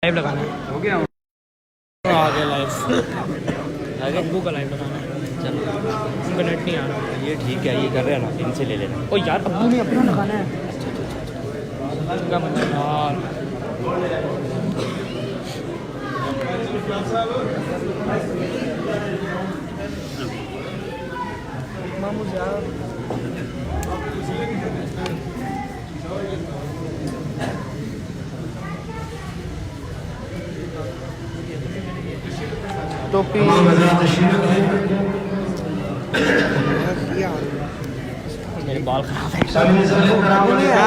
Live لگانا ہے. ہو گیا آگے لائیو ابو کا لائیو لگانا ہے. چلو ان کا نیٹ نہیں آ رہا. یہ ٹھیک ہے، یہ کر رہے ہیں نا، ان سے لے لینا. او یار ابو نے اپنا لگانا ہے. ان کا مطلب یار مامو یار ٹوپی میرے بال خراب ہے.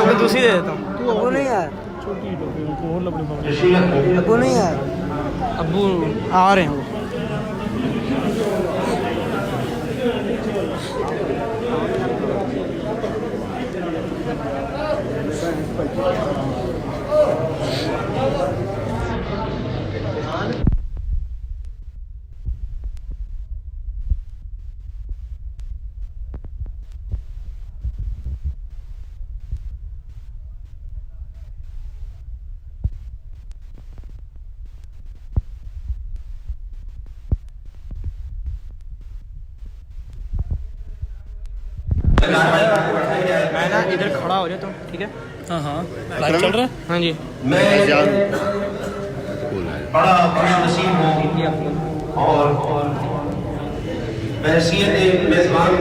میں دوسری دے دیتا ہوں. ابو نہیں یار، چھوٹی ٹوپی ان کو اور لبڑی پکڑی. ابو نہیں یار. ابو آ رہے ہیں وہ. میں نا ادھر کھڑا ہو جاتا ہوں، ٹھیک ہے؟ ہاں ہاں لائیو چل رہا ہے. ہاں جی میں بڑا خوش نصیب ہوں اور بحیثیت میزبان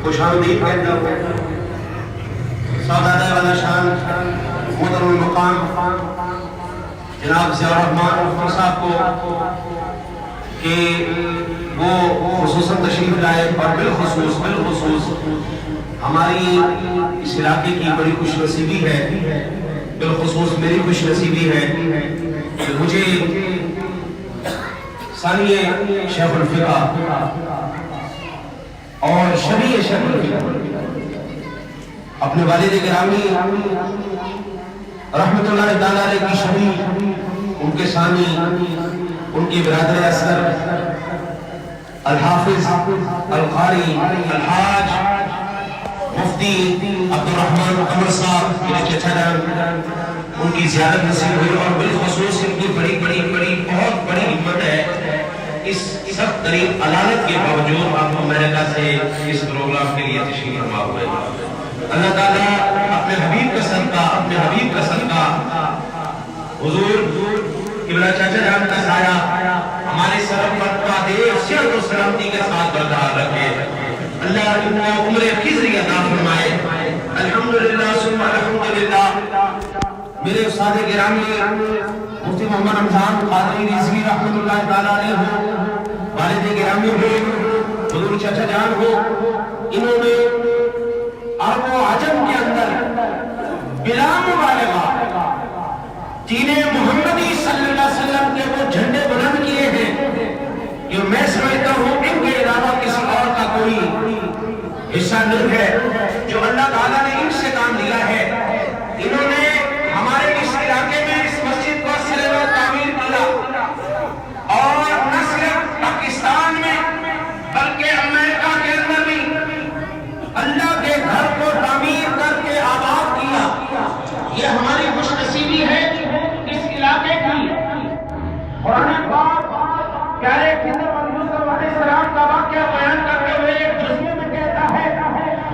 خوش آمدید کہتا ہوں. سعادت والا شان محترم المقام جناب ضیاء الرحمان مفتی صاحب کو کہ وہ خصوصاً تشریف لائے اور بالخصوص ہماری اس علاقے کی بڑی خوش نصیبی ہے، بالخصوص میری خوش نصیبی ہے کہ مجھے ثانیہ شیخ الفقہ اور شبیہ شیخ الفقہ اپنے والد گرامی رحمت اللہ تعالیٰ علیہ کی شبیہ، ان کے ثانی، ان کی برادر اصغر الحافظ القاری الحاج مفتی عبد الرحمن قمر صاحب میرے چچا جان، ان کی زیارت نصیب ہوئی اور بالخصوص ان کی بڑی بہت بڑی ہمت ہے. اس سخت ترین علالت کے باوجود آپ امریکہ سے اس پروگرام کے لیے تشریف فرما ہوئے. اللہ تعالیٰ اپنے حبیب کا صدقہ حضور قبلہ چاچا جان کا سایہ ہمارے سر پر دیر صحت و سلامتی کے ساتھ برقرار رکھے. اللہ ان کو عمر خضری عطا فرمائے. الحمدللہ ثم الحمدللہ. میرے استاد گرامی مفتی محمد رمضان قادری رضوی رحمت اللہ تعالیٰ علیہ ہو، والد گرامی ہو، حضور چچا جان ہو، انہوں نے عرب و عجم کے اندر بلا مبالغہ دین محمدی صلی اللہ علیہ وسلم کے وہ جھنڈے بلند کیے ہیں کہ میں سمجھتا ہوں ان کے علاوہ کسی اور کا کوئی حصہ نہیں ہے. جو اللہ تعالیٰ نے ان سے کام لیا ہے، انہوں نے ہمارے اس علاقے میں اس مسجد کو سلسلہ تعمیر کیا اور نہ صرف پاکستان میں بلکہ امریکہ کے اندر بھی اللہ کے گھر کو تعمیر کر کے آباد کیا. یہ ہماری خوش نصیبی ہے اس علاقے کی. قرآن پاک پیارے خضر علیہ السلام کا واقعہ بیان کرتے ہوئے ایک جزوے میں کہتا ہے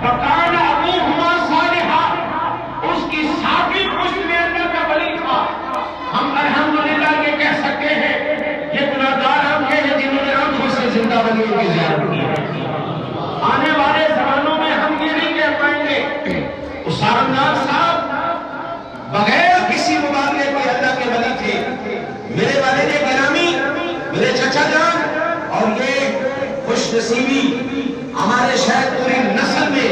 فَقَانَ أَبُوهُمَا صَالِحًا، اس کی ساتھی پشت میں اللہ کا ولی تھا. ہم الحمدللہ یہ کہہ سکتے ہیں یہ گناہگار آنکھیں ہیں جنہوں نے آنکھوں سے زندہ ولیوں کی زیارت کی ہے. آنے والے زمانوں میں ہم یہ نہیں کہہ پائیں گے اسارندار صاحب بغیر کسی مبالغے کے اللہ کے ولی تھے. میرے والد گرامی، میرے چچا جان، اور یہ خوش نصیبی ہمارے شاید پوری نسل میں،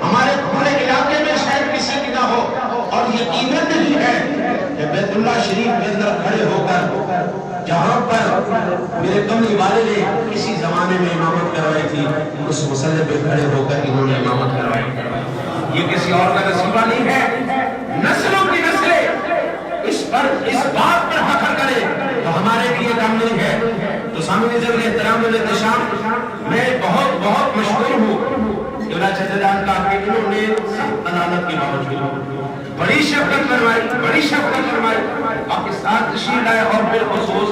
ہمارے پورے علاقے میں شاید کسی کی نہ ہو. اور یقیناً نہیں ہے کہ بیت اللہ شریف کے اندر کھڑے ہو کر جہاں پر میرے کملی والد نے کسی زمانے میں امامت کروائی تھی، اس مسئلے پہ کھڑے ہو کر انہوں نے امامت کروائی. یہ کسی اور کا نصیبہ نہیں ہے. نسلوں کی نسلیں اس بات پر فخر کرے تو ہمارے لیے کام نہیں ہے. تو سامنے ضرور احترام و احتشام، میں بہت مشکور ہوں ابن چچدان کا کہ انہوں نے سب عدالت کے باوجود بڑی شفقت فرمائی آپ کے ساتھ تشریف لائے اور بالخصوص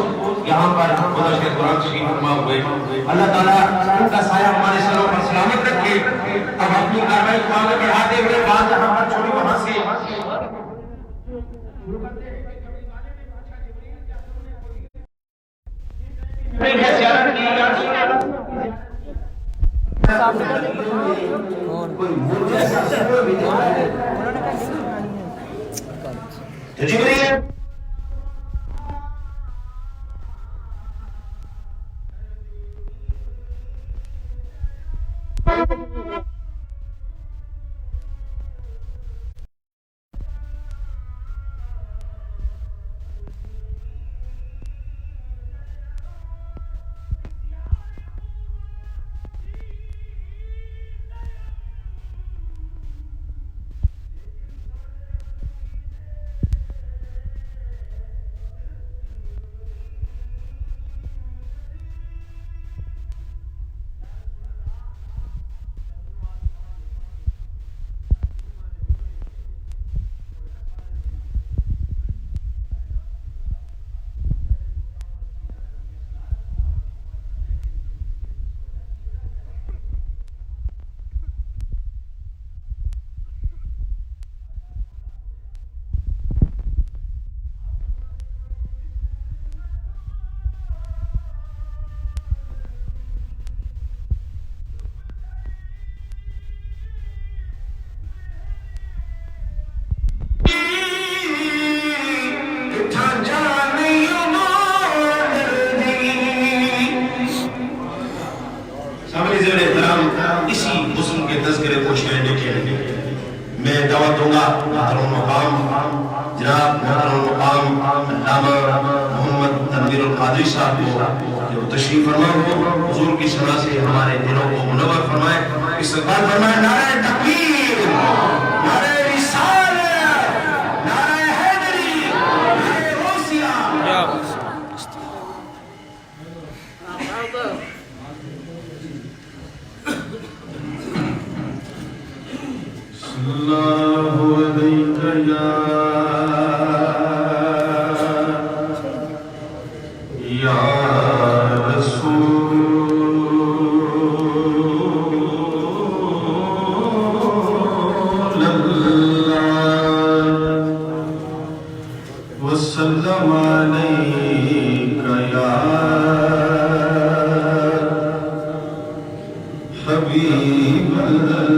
یہاں پر گزشتہ قرآن تشریف فرما ہوئے. اللہ تعالیٰ ان کا سایہ ہمارے سروں پر سلامت رکھے. اب اپنی کارروائی کو آگے بڑھاتے ہوئے بات جہاں پر چھوڑی وہاں سے زیارت کی جبریل اسی حسن کے تذکرے کو چھیڑنے کے لیے میں دعوت دوں گا محترم مقام جناب محترم مقام علامہ محمد تنویر القادری صاحب کو جو تشریف فرما ہو حضور کی صدا سے ہمارے دلوں کو منور فرمائے. استقبال فرمائے. نعرہ تکبیر، نعرہ رسالت، نعرہ حیدری، نعرہ روسیہ. اللہ علیکہ یا رسول اللہ وسلم علیکہ یا حبیب اللہ.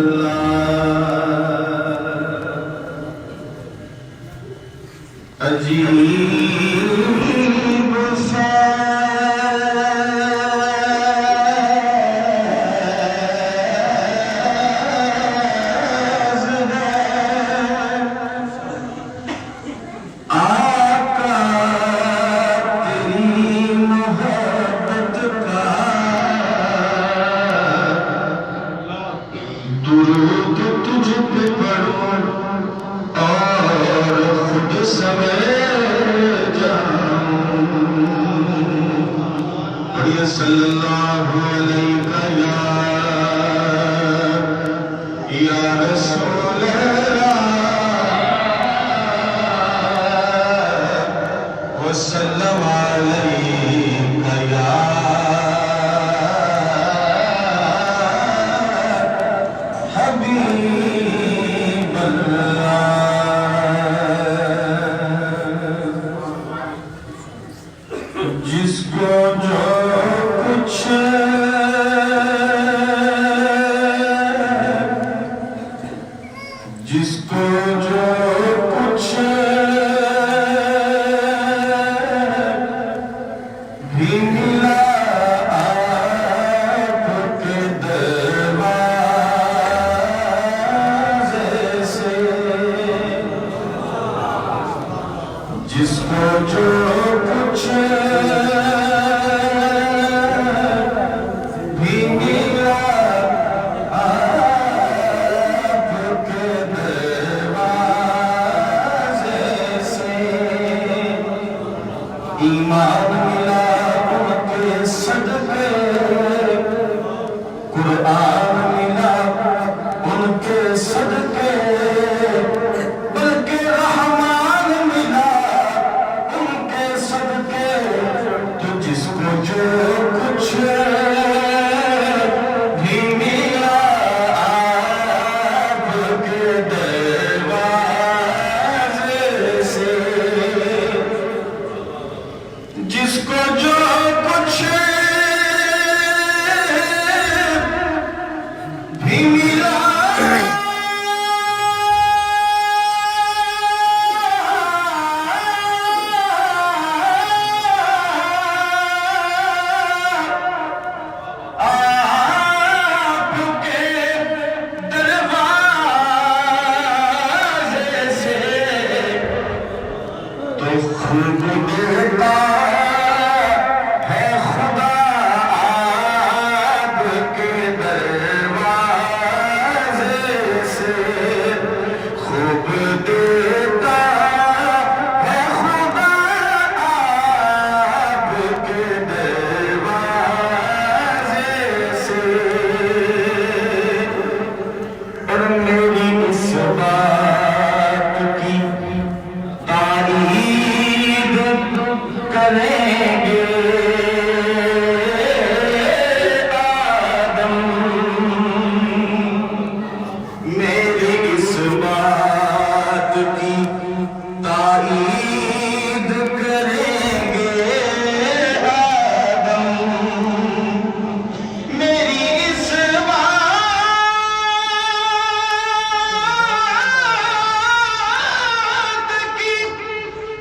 عجیب صلی اللہ علیہ یا رسول اللہ وسلم علیہ یا حبیب اللہ. جس کو جو جس کو جو کچھ بھی ملا آپ کے دروازے سے، جس کو جو کچھ ایمان ملا ان کے صدقے، قرآن ملا دیتا ہے خدا آپ کے دروازے سے خوب دیتا ہے خدا آپ کے دروازے سے اور میری اس بات کی تعریف کریں گے آدم میری اس بات کی تعریف کریں گے آدم میری اس بات کی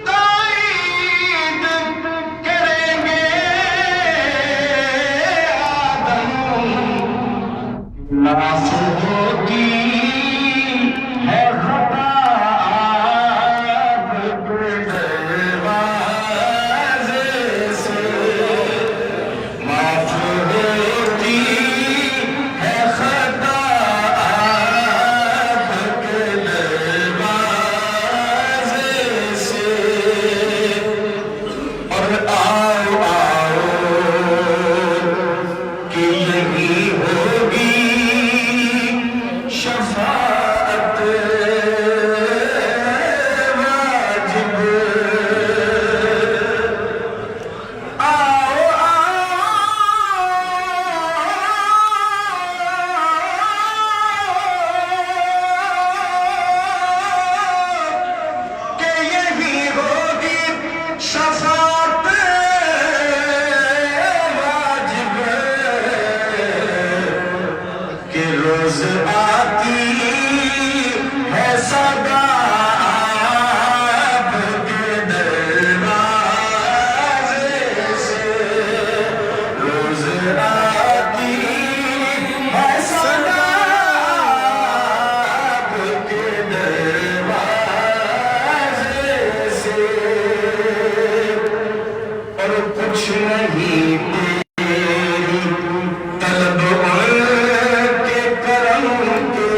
تعریف کریں گے آدم لاس ہوتی ہے خطا آپ کے دروازے سے معاف ہوتی ہے خطا آپ کے دروازے سے اور آؤ آؤ کہ یہی ہوگی شفاعت واجب آؤ کہ یہی ہوگی شفاعت واجب کہ روز آتی ہے صدا آپ کے دروازے سے روز آتی ہے صدا آپ کے دروازے سے اور کچھ نہیں تیری طلب کے کرم کے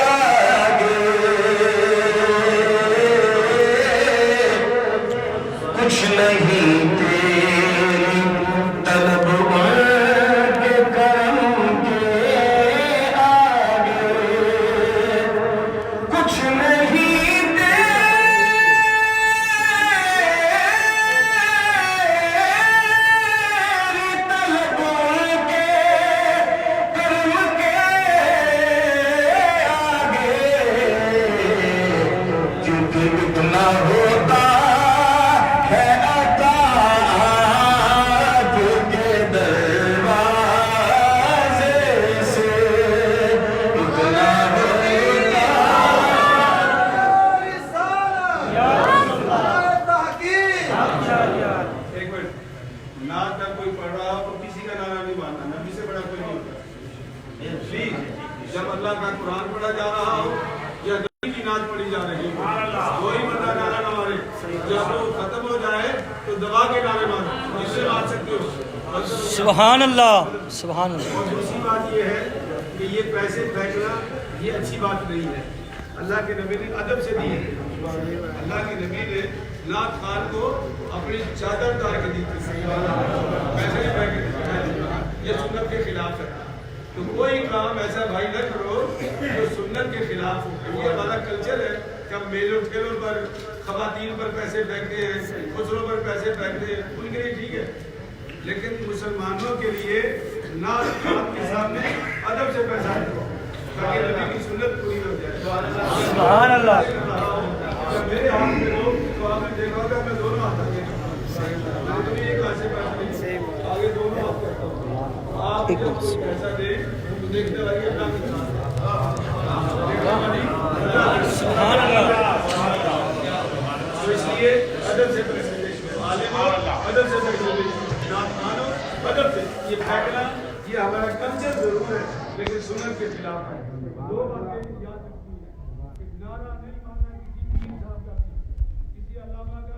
آگے کچھ نہیں تیری طلب کے کرم کے آگے کچھ نہیں تیری طلب کے کرم کے آگے کیونکہ اتنا ہوتا ہے عطا آپ کے دروازے سے اتنا ہوتا ایک منٹ نعت کا کوئی پڑھ رہا ہو تو کسی کا نعرہ نہیں ماننا نبی سے بڑا کوئی نہیں ہوتا پلیز جب اللہ کا قرآن پڑھا جا رہا ہو یا نبی کی نعت پڑھی جا رہی ہو کوئی بندہ نعرہ نہ مارے جب وہ ختم ہو جائے تو دبا کے نعرے مارو جس سے مار سکتے ہو سبحان اللہ سبحان اللہ اور دوسری بات یہ ہے کہ یہ پیسے پھینکنا یہ اچھی بات نہیں ہے اللہ کے نبی نے ادب سے دی ہے اللہ کے نبی نے نعت خان کو اپنی چادر اتار کے دی تھی پیسے نہیں پھینکے تھے یہ سنت کے خلاف ہے تو کوئی کام ایسا بھائی نہ کرو جو سنت کے خلاف ہو یہ ہمارا کلچر ہے کہ ہم میلوں ٹھیلوں پر خواتین پر پیسے پھینکتے ہیں خسروں پر پیسے پھینکتے ہیں ان کے لیے ٹھیک ہے لیکن مسلمانوں کے لیے نعت خان کے سامنے ادب سے پیسہ دو تاکہ نبی کی سنت پوری ہو جائے سبحان اللہ جب میرے ہاتھ میں ہو تو آپ نے دیکھا ہوگا میں دونوں ہاتھ آگے بھی ایک ہاتھ سے پیسہ نہیں آگے دونوں ہاتھ کرتا ہوں آپ جب کوئی پیسہ دے تو دیکھتے رہیے اللہ کی سبحان اللہ تو اس لیے ادب سے پیسے دے عالم ادب سے پیسے دے نعت مانو ادب سے یہ پھینکنا یہ ہمارا کلچر ضرور ہے لیکن سنت کے خلاف ہے دو باتیں یاد رکھنی ہے کہ نعرہ نہیں ماننا کسی پیر صاحب کا کسی علامہ کا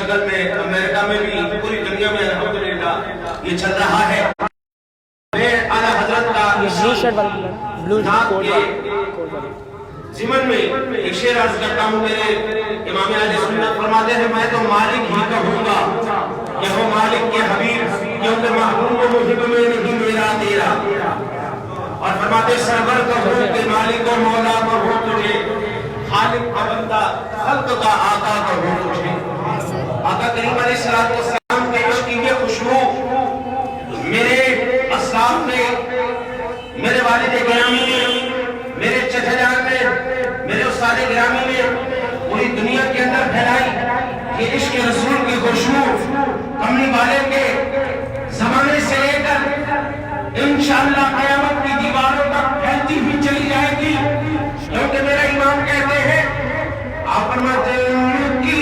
شکل میں امریکہ میں بھی پوری دنیا میں الحمدللہ یہ چل رہا ہے. میں اعلیٰ حضرت کا بلو شرٹ والا بلو کوٹ والا ضمن میں ایک شعر عرض کرتا ہوں. میرے امام اہل سنت فرماتے ہیں میں تو مالک ہی کہوں گا کہ ہو مالک کے حبیب کیونکہ محبوب و محب میں نہیں میرا تیرا. اور فرماتے سرور کہوں کہ مالک و مولا کہوں تجھے خالق کا بندہ خلق کا آقا کہوں تجھے. آقا کریم علیہ السلام کے عشق کی یہ خوشبو میرے اسلاف نے میرے والد گرامی نے میرے چچا جان نے میرے استاد گرامی نے پوری دنیا کے اندر پھیلائی. یہ عشق رسول کی خوشبو کملی والے کے زمانے سے لے کر انشاءاللہ قیامت کی دیواروں تک پھیلتی ہوئی چلی جائے گی. کیونکہ میرا امام کہتے ہیں اپنا دل کی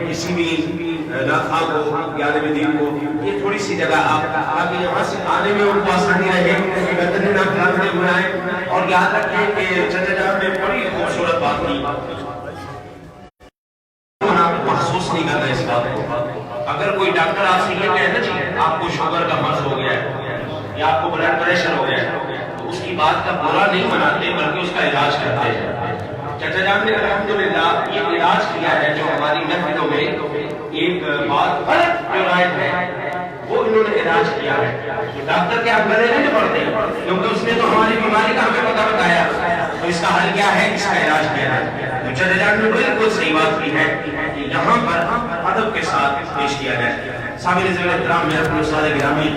کسی بھی ناخواہ کو جانب دین کو یہ تھوڑی سی جگہ آپ تاکہ یہاں سے آنے میں ان کو آسانی رہے بہترین افراد نے بنائے. اور یاد رکھیں کہ چچا جان نے بڑی خوبصورت بات کی محسوس نہیں کرنا اس بات کو. اگر کوئی ڈاکٹر آپ سے یہ کہنا چاہیے آپ کو شوگر کا مرض ہو گیا ہے یا آپ کو بلڈ پریشر ہو گیا ہے تو اس کی بات کا برا نہیں مناتے بلکہ اس کا علاج کرتے ہیں. چچا جان نے الحمدللہ یہ علاج کیا ہے جو ہماری محفلوں میں ایک بات غلط جو رائج ہے وہ انہوں نے علاج کیا ہے. ڈاکٹر کے آپ گلے نہیں پڑتے کیونکہ اس نے تو ہماری بیماری کا ہمیں پتہ بتایا تو اس کا حل کیا ہے اس کا علاج کیا ہے. تو چچا جان نے بالکل صحیح بات کی ہے کہ یہاں پر ادب کے ساتھ پیش کیا جائے. صابر ذوال احترام میرے اپنے استاد گرامی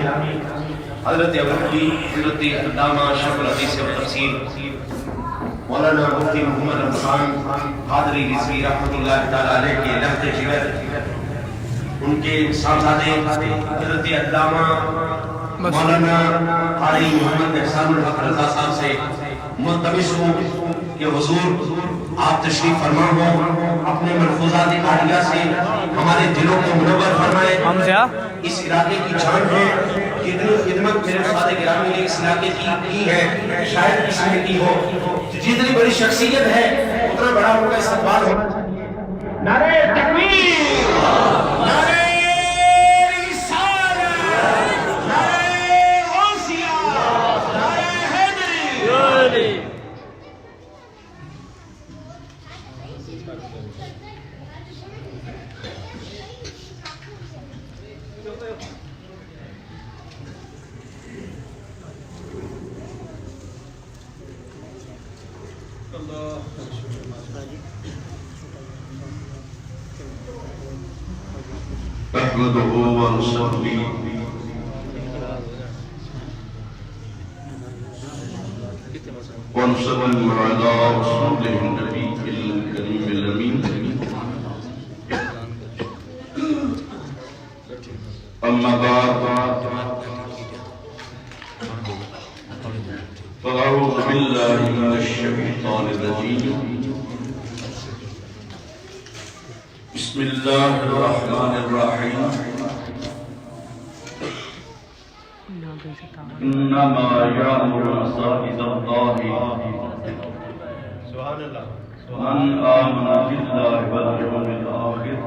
حضرت ابوی حضرت علامہ شیخ الحدیث و تفسیر مولانا مفتی محمد رمضان قادری رضوی رحمۃ اللہ تعالی علیہ کے لخت جگر ان کے صاحبزادے حضرت علامہ مولانا قاری محمد احسان الحق رضا صاحب سے ملتمس ہوں کہ حضور آپ تشریف فرما ہو اپنے ملفوظات قاریہ سے ہمارے دلوں کو منور فرمائے. اس علاقے کی جان ہے کتنی خدمت میرے استاد گرامی نے اس علاقے کی ہے شاید کسی نے کی ہو. جتنی بڑی شخصیت ہے اتنا بڑا ان کا استقبال ہونا چاہیے. نعرہ تکبیر، نعرہ رسالت، نعرہ غوثیہ، نعرہ حیدری. نحمده ونصلي ونسلم على رسوله النبي الكريم الأمين. أما بعد فأعوذ بالله من الشيطان الرجيم. بسم الله الرحمن الرحيم. إنما يأمر مساجد الله من آمن بالله واليوم الآخر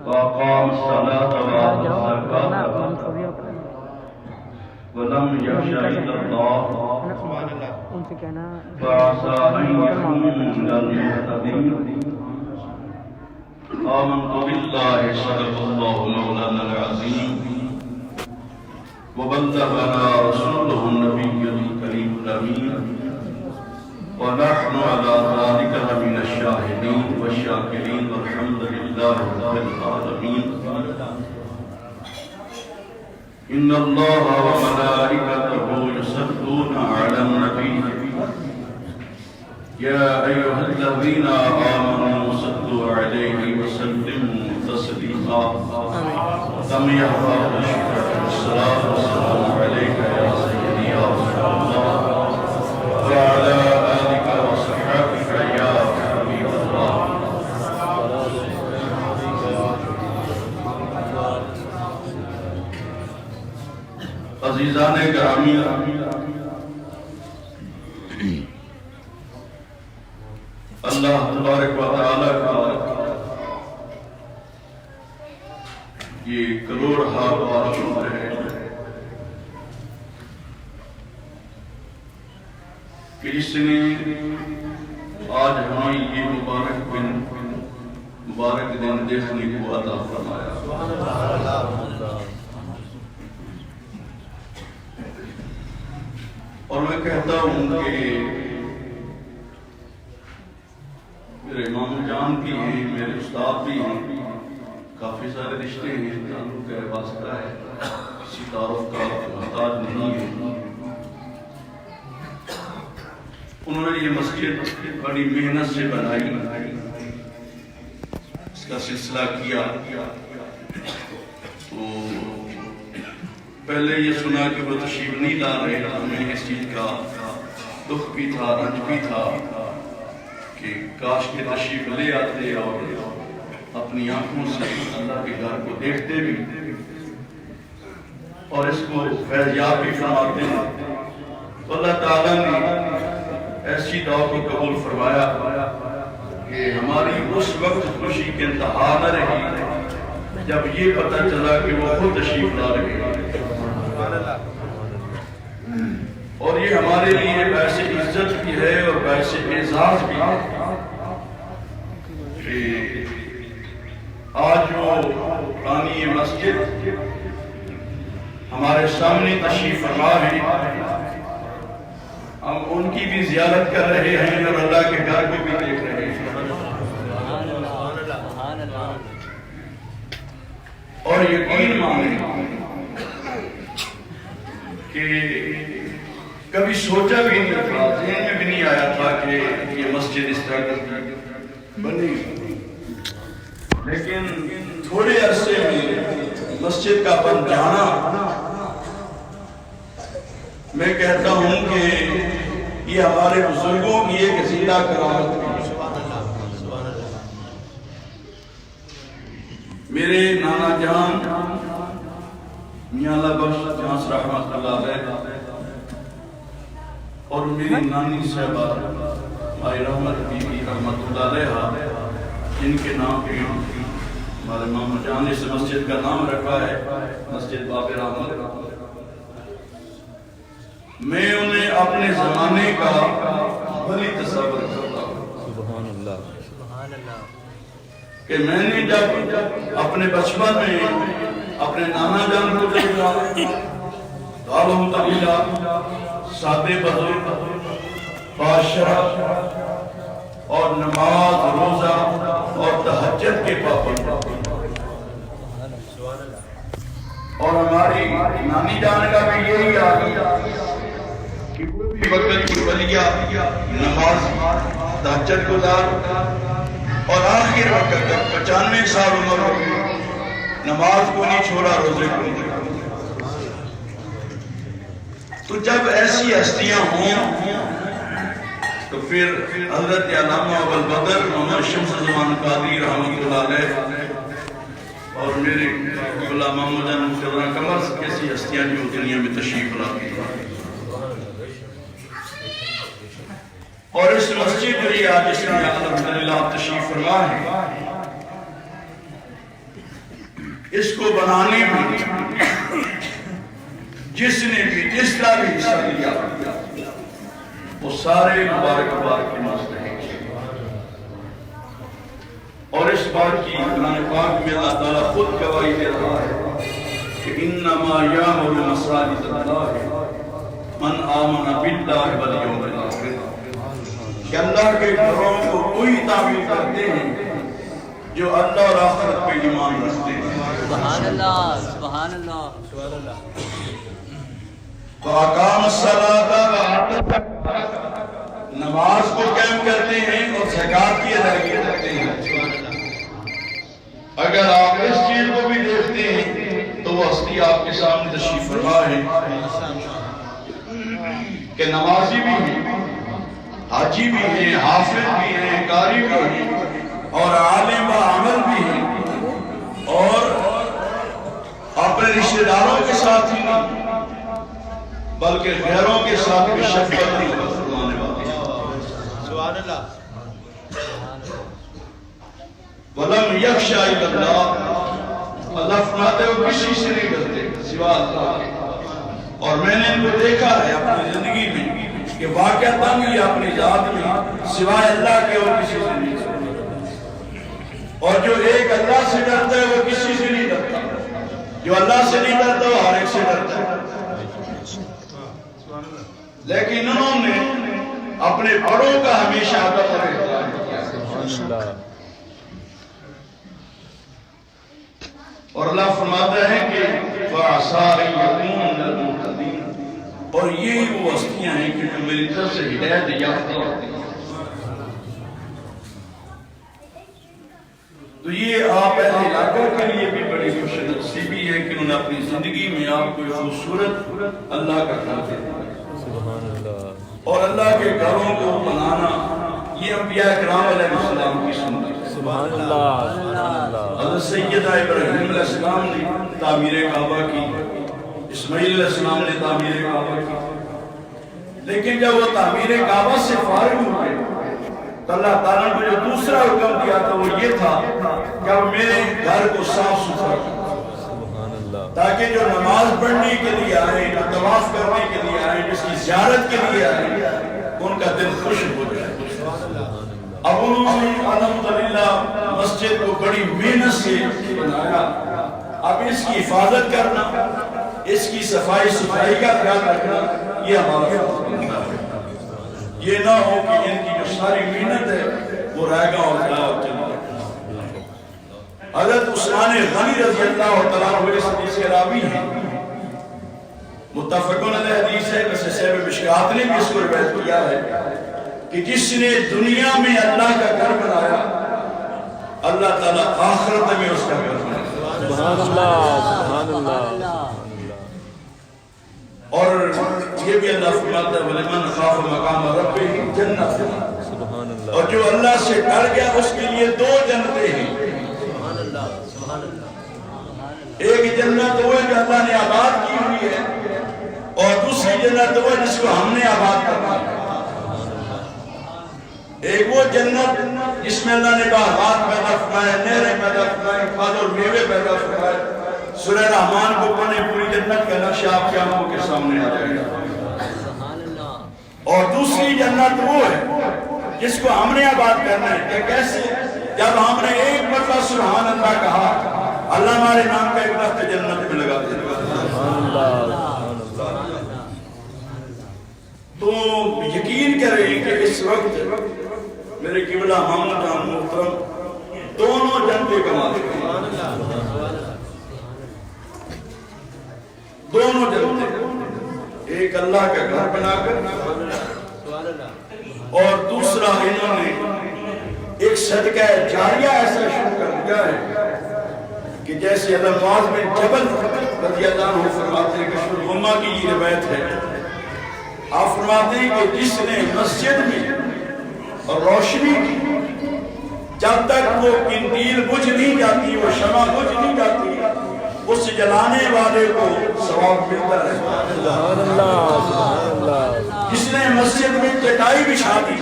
وأقام الصلاة وآتى الزكاة ولم يخش إلا الله فعسى أن يكون من المهتدين. آمنت بالله صدق الله مولانا العظيم وبلغنا رسوله النبي الكريم الأمين ونحن على ذلك من الشهداء الشاهدين والشاكرين والحمد لله رب العالمين. إن الله وملائكته يصلون على النبي يا أيها الذين آمنوا صلوا عليه وسلموا تسليما. تم يحفظ الصلاة والسلام عليك يا سيدي يا رسول الله وعلى آلك وصحبك يا حبيب الله. عزیزان گرامی، اللہ تبارک و تعالیٰ کا یہ کروڑ بار شکر ہے کہ جس نے آج ہمیں یہ مبارک دن دیکھنے کو عطا فرمایا. اور میں کہتا ہوں کہ میرے امام جان بھی ہیں، میرے استاد بھی ہیں، کافی سارے رشتے ہیں، تعلق ہے، واسطہ ہے، کسی تعارف کا محتاج نہیں ہے. انہوں نے یہ مسجد بڑی محنت سے بنائی، اس کا سلسلہ کیا. تو پہلے یہ سنا کہ وہ تشریف نہیں لا رہے، ہمیں اس چیز کا دکھ بھی تھا، رنج بھی تھا کہ کاش کے تشریف لے آتے اور اپنی آنکھوں سے اللہ کے گھر کو دیکھتے بھی اور اس کو فیضیاب بھی فرماتے ہیں. تو اللہ تعالیٰ نے ایسی دعا کو قبول فرمایا کہ ہماری اس وقت خوشی کے انتہا نہ رہی جب یہ پتہ چلا کہ وہ خود تشریف لا رہے ہیں. اور یہ ہمارے لیے باعث عزت بھی ہے اور باعث اعزاز بھی ہے کہ آج جو پرانی مسجد ہمارے سامنے تشریف فرما ہے، ہم ان کی بھی زیارت کر رہے ہیں اور اللہ کے گھر کو بھی دیکھ رہے ہیں. اور یقین مانیں کہ کبھی سوچا بھی نہیں تھا، ذہن میں بھی نہیں آیا تھا کہ یہ مسجد اس طرح بنی، لیکن تھوڑے عرصے میں مسجد کا بن جانا، میں کہتا ہوں کہ یہ ہمارے بزرگوں کی ایک زندہ کرامت ہے. میرے نانا جان میاں اللہ بخش جہاں رحمت اللہ علیہ اور میری نانی صاحبہ مائی رحمت بی بی رحمت اللہ علیہ، جن کے نام پہ ہمارے ماما جان نے اس مسجد کا نام رکھا ہے مسجد باب رحمت. میں انہیں اپنے زمانے کا بھلی تصور کرتا ہوں کہ میں نے جب اپنے بچپن میں اپنے نانا جان کو دیکھا، دالوں طویلہ، سادے بزرگ، باشرف اور نماز، روزہ اور تہجد کے پابند، اور ہماری نانی جان کا بھی یہی حال کہ کوئی بھی وقت کی ولیہ نماز تہجد گزار اور آخر وقت تک 95 سال عمر ہو گئی نماز کو نہیں چھوڑا، روزے کو نہیں چھوڑا. تو جب ایسی ہستیاں ہوں تو پھر حضرت علامہ ابوالبدر محمد شمس زمان قادری رحمۃ اللہ علیہ اور میرے غلام محمد جان مقررہ قمر کیسی ہستیاں جو دنیا میں تشریف لاتی ہیں. اور اس مسجد جو یہ آج اس میں الحمدللہ تشریف فرما ہے، اس کو بنانے میں جس نے بھی جس کا بھی حصہ لیا وہ سارے مبارکباد کے مستحق ہیں. اور اس بات کی قرآن پاک میں اللہ تعالیٰ خود گواہی دے رہا ہے کہ انما یامر مساجد اللہ من آمن باللہ والیوم الآخر، کہ اللہ کے گھروں کو وہی تعمیل کرتے ہیں جو اللہ اور آخرت پہ ایمان رکھتے ہیں. سبحان اللہ سبحان اللہ. فَأَقَامَ الصَّلَاةَ وَآتَى الزَّكَاةَ نماز کو قائم کرتے ہیں اور زکات کی ادائیگی کرتے ہیں. اگر آپ اس چیز کو بھی دیکھتے ہیں تو وہ ہستی آپ کے سامنے تشریف فرما ہے کہ نمازی بھی ہیں، حاجی بھی ہیں، حافظ بھی ہیں، قاری بھی ہیں اور عالم و عمل بھی ہیں اور اپنے رشتہ داروں کے ساتھ ہی نہیں بلکہ غیروں کے ساتھ بھی شفقت نہیں فرمانے والے ہیں. سبحان اللہ. وَلَمْ يَخْشَ إِلَّا اللَّهِ اللہ فرماتے ہیں وہ کسی سے نہیں ڈرتے سوا اللہ کے. اور میں نے ان کو دیکھا ہے اپنی زندگی میں کہ واقعتاً یہ اپنی ذات میں سوائے اللہ کے اور کسی سے نہیں ڈرتے. اور جو ایک اللہ سے ڈرتا ہے وہ کسی سے نہیں ڈرتا. جو اللہ سے نہیں ڈرتا وہ ہر ایک سے ڈرتا ہے. لیکن انہوں نے اپنے بڑوں کا ہمیشہ ادب اور احترام کیا. اور اللہ فرماتا ہے کہ فَعَسَىٰ أَن يَكُونَ مِنَ الْمُهْتَدِينَ اور یہی وہ ہستیاں ہیں کہ جو میری طرف سے ہدایت یافتہ ہوتی ہیں. تو یہ آپ اہل علاقہ کے لیے بھی بڑی خوش نصیبی ہے کہ انہوں نے اپنی زندگی میں آپ کو خوبصورت اللہ کا گھر دے دیا. اور اللہ کے گھروں کو بنانا یہ انبیاء کرام علیہ السلام کی سنت ہے. سبحان اللہ. حضرت سیدہ ابراہیم علیہ السلام نے تعمیر کعبہ کی، اسماعیل علیہ السلام نے تعمیر کعبہ کی. لیکن جب وہ تعمیر کعبہ سے فارغ ہوئے تو اللہ تعالیٰ نے جو دوسرا حکم دیا تھا وہ یہ تھا کہ اب میرے گھر کو صاف ستھرا کرو تاکہ جو نماز پڑھنے کے لیے آئے، جو طواف کرنے کے لیے آئے، جس کی زیارت کے لیے آئے ان کا دل خوش ہو جائے. اب انہوں نے الحمدللہ مسجد کو بڑی محنت سے بنایا. اب اس کی حفاظت کرنا، اس کی صفائی ستھرائی کا خیال رکھنا یہ ہمارا فرض ہے. یہ نہ ہو کہ ان کی جو ساری محنت ہے وہ رہ گا اور ضائع ہو چلی جائے. حضرت عثمان غنی رضی اللہ تعالیٰ عنہ اس حدیث کے راوی ہیں، متفقون علیہ حدیث ہے. ویسے صاحب مشکات نے بھی اس کو روایت کیا ہے کہ جس نے دنیا میں اللہ کا گھر بنایا اللہ تعالیٰ آخرت میں اس کا گھر بنایا. سبحان اللہ سبحان اللہ. اور یہ بھی اللہ فرماتا ہے وَلِمَنْ خَافَ مَقَامَ رَبِّهِ جَنَّتٌ سبحان اللہ. اور جو اللہ سے ڈر گیا اس کے لیے دو جنتیں ہیں. ایک جنت وہ جو اللہ نے آباد کی ہوئی ہے اور دوسری جنت وہ جس کو ہم نے آباد کرنا ہے. ایک وہ جنت جس میں اللہ نے باغات پیدا فرمائے، نہریں پیدا فرمائے، پھل اور میوے پیدا فرمائے. سورہ رحمان کو پڑھیں پوری جنت کا نقشہ آپ کی آنکھوں کے سامنے آ جائے گا. اور دوسری جنت وہ ہے جس کو ہم نے آباد کرنا ہے. کہ کیسے؟ جب ہم نے ایک مرتبہ سبحان اللہ کہا اللہ ہمارے نام کا ایک درخت جنت میں لگا دے گا. تو یقین کریں کہ اس وقت میرے قبلہ محمد جان محترم دونوں جنتیں کما دے گا. دونوں جنتیں، ایک اللہ کا گھر بنا کر اور دوسرا انہوں نے ایک صدقہ جاریہ ایسا شروع کر دیا ہے کہ جیسے حضرت معاذ بن جبل رضی اللہ عنہ فرماتے ہیں، کشف الغمہ کی یہ روایت ہے. آپ فرماتے ہیں کہ جس نے مسجد میں روشنی کی جب تک وہ قندیل بجھ نہیں جاتی، وہ شمع بجھ نہیں جاتی، اس جلانے والے کو ثواب ملتا ہے. سبحان اللہ سبحان اللہ. جس نے مسجد میں چٹائی بچھا دی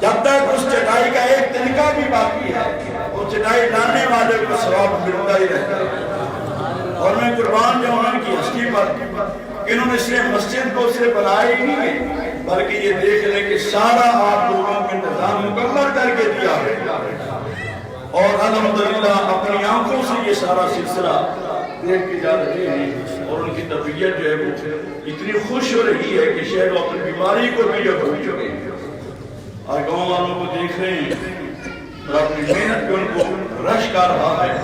جب تک اس چٹائی کا ایک تنکا بھی باقی ہے وہ چٹائی ڈالنے والے کو ثواب ملتا ہی رہتا ہے. اور میں قربان جاؤں ان کی ہستی پر کہ انہوں نے اس لیے مسجد کو اسے بنایا ہی نہیں ہے بلکہ یہ دیکھ لیں کہ سارا آپ لوگوں کے انتظام مکمل کر کے دیا ہے. اور الحمدللہ اپنی آنکھوں سے یہ سارا سلسلہ دیکھ کے جا رہے ہیں اور ان کی طبیعت جو ہے وہ اتنی خوش ہو رہی ہے کہ شاید وہ اپنی بیماری کو بھی جو بھول چکے ہیں. اور گاؤں والوں کو دیکھ رہے ہیں اور اپنی محنت پہ ان کو رش کر رہا ہے.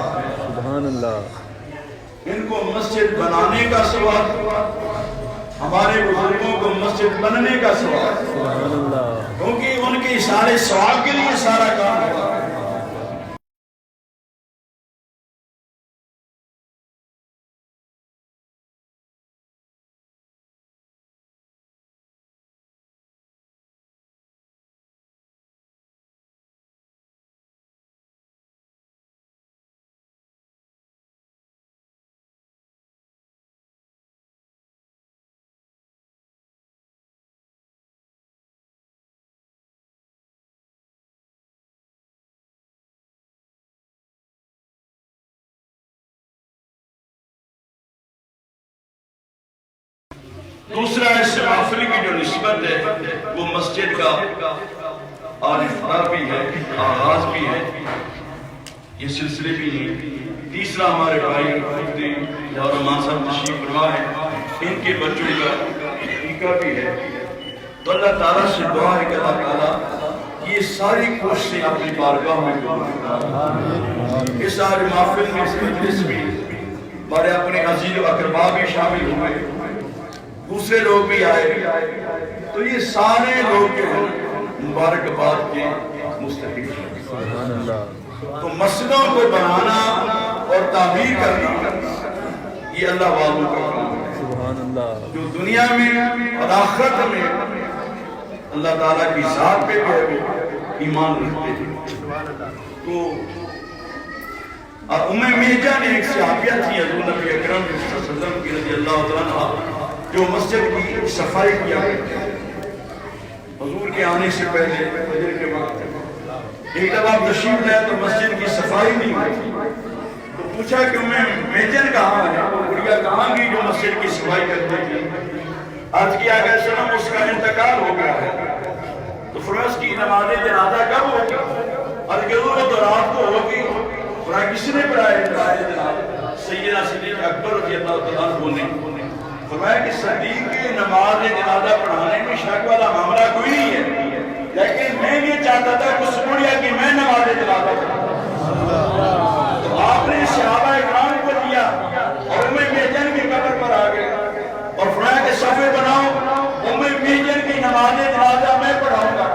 سبحان اللہ. ان کو مسجد بنانے کا ثواب، ہمارے بزرگوں کو مسجد بننے کا ثواب، سبحان اللہ. کیونکہ ان کے سارے ثواب کے لیے سارا کام ہوا. دوسرا اس محفل کی جو نسبت ہے وہ مسجد کا آرفتہ بھی ہے، آغاز بھی ہے، یہ سلسلے بھی ہیں. تیسرا ہمارے بھائی مفتی ظہور رحمان صاحب تشریف فرما ہے، ان کے بچوں کا عقیقہ بھی ہے. تو اللہ تعالیٰ سے دعا ہے کہ اللہ تعالیٰ یہ ساری کوششیں اپنی بارگاہ میں قبول فرمائے. اس سارے محفل میں اس مجلس میں ہمارے اپنے عزیز و اقربا بھی شامل ہوئے، دوسرے لوگ بھی آئے، تو یہ سارے لوگ جو ہیں مبارکباد کے مستحق ہیں. تو مسجدوں کو بنانا اور تعمیر کرنا یہ اللہ والوں کا کام ہے. جو دنیا میں اور آخرت میں اللہ تعالیٰ کی ذات پہ بھی ایمان رکھتے ہیں. تو ام میجہ نے ایک صحابیہ تھی حضور نبی اکرم صلی اللہ علیہ وسلم کی رضی اللہ عنہ، جو مسجد کی صفائی کیا کرتے ہیں حضور کے آنے سے پہلے فجر کے وقت. ایک دفعہ تشریف لائے تو مسجد کی صفائی نہیں ہوئی، تو پوچھا کہ میجر کہاں ہے، وہ بڑھیا کہاں گی جو مسجد کی صفائی کرتے تھی. آج کی آگے سلام اس کا انتقال ہو گیا ہے. تو فرض کی نماز جنازہ کب ہوگی؟ اور کہ وہ تو رات کو ہوگی. فرائے کس نے پڑھائے نماز جنازہ؟ سیدنا صدیق اکبر رضی اللہ عنہ نے فرمایا کہ صدیق کی نماز جنازہ پڑھانے میں شک والا معاملہ کوئی نہیں ہے، لیکن میں یہ چاہتا تھا کہ سنیا کہ میں نماز جنازہ پڑھاؤں. تو آپ نے صحابہ اکرام کو دیا اور ام میجن کی قبر پر آ گئے اور فرمایا کہ صفے بناؤ، ام میجن کی نماز جنازہ میں پڑھاؤں گا.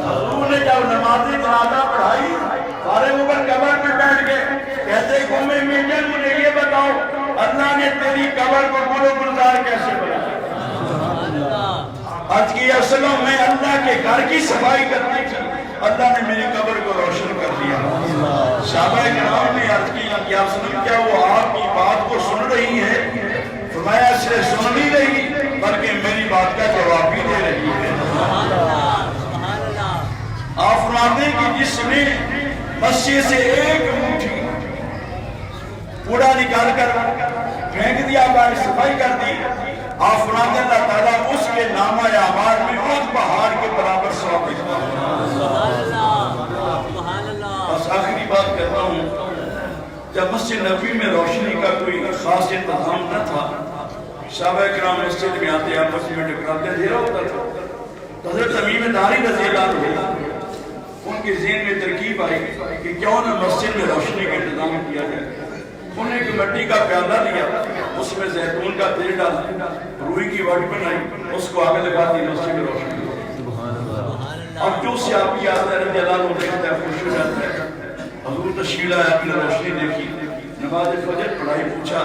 حضور نے جب نماز جنازہ پڑھائی سارے اوپر قبر پہ بیٹھ گئے، کہتے کہ ام میجن مجھے یہ بتاؤ اللہ نے تیری قبر کو گلو گلزار کیسے بنایا؟ آج کی اصلوں میں اللہ کے گھر کی صفائی کرتی تھی، اللہ نے میری قبر کو روشن کر دیا. صحابہ کرام نے عرض کی یا سنم کیا وہ آپ کی بات کو سن رہی ہے؟ فرمایا صرف سن نہیں رہی بلکہ میری بات کا جواب بھی دے رہی ہے. آپ فرماتے ہیں کہ جس نے مسجد سے ایک مٹھی کوڑا نکال کر پھینک دیا، باہر صفائی کر دی، آپ فرماتے ہیں اللہ تعالیٰ اس کے نامہ اعمال میں اس پہاڑ کے برابر ثواب دیتا ہے. بس آخری بات کہتا ہوں، جب مسجد نبوی میں روشنی کا کوئی خاص انتظام نہ تھا، صحابہ کرام مسجد میں آتے آپس میں ٹکراتے اندھیرا ہوتا تھا. حضرت تمیم داری رضی اللہ عنہ ان کے ذہن میں ترکیب آئی کہ کیوں نہ مسجد میں روشنی کا انتظام کیا جائے. انہوں نے ایک مٹی کا پیالہ لیا، اس میں زیتون کا تیل ڈالا، روئی کی وٹ بنائی، اس کو آگے لگا دی، مسجد میں روشنی. اب جو سیاپی آتا ہے رضی اللہ عنہ دیکھتا ہے، خوش ہو جاتا ہے. حضور تشریف لائے، آپ نے روشنی دیکھی، نماز فجر پڑھائی، پوچھا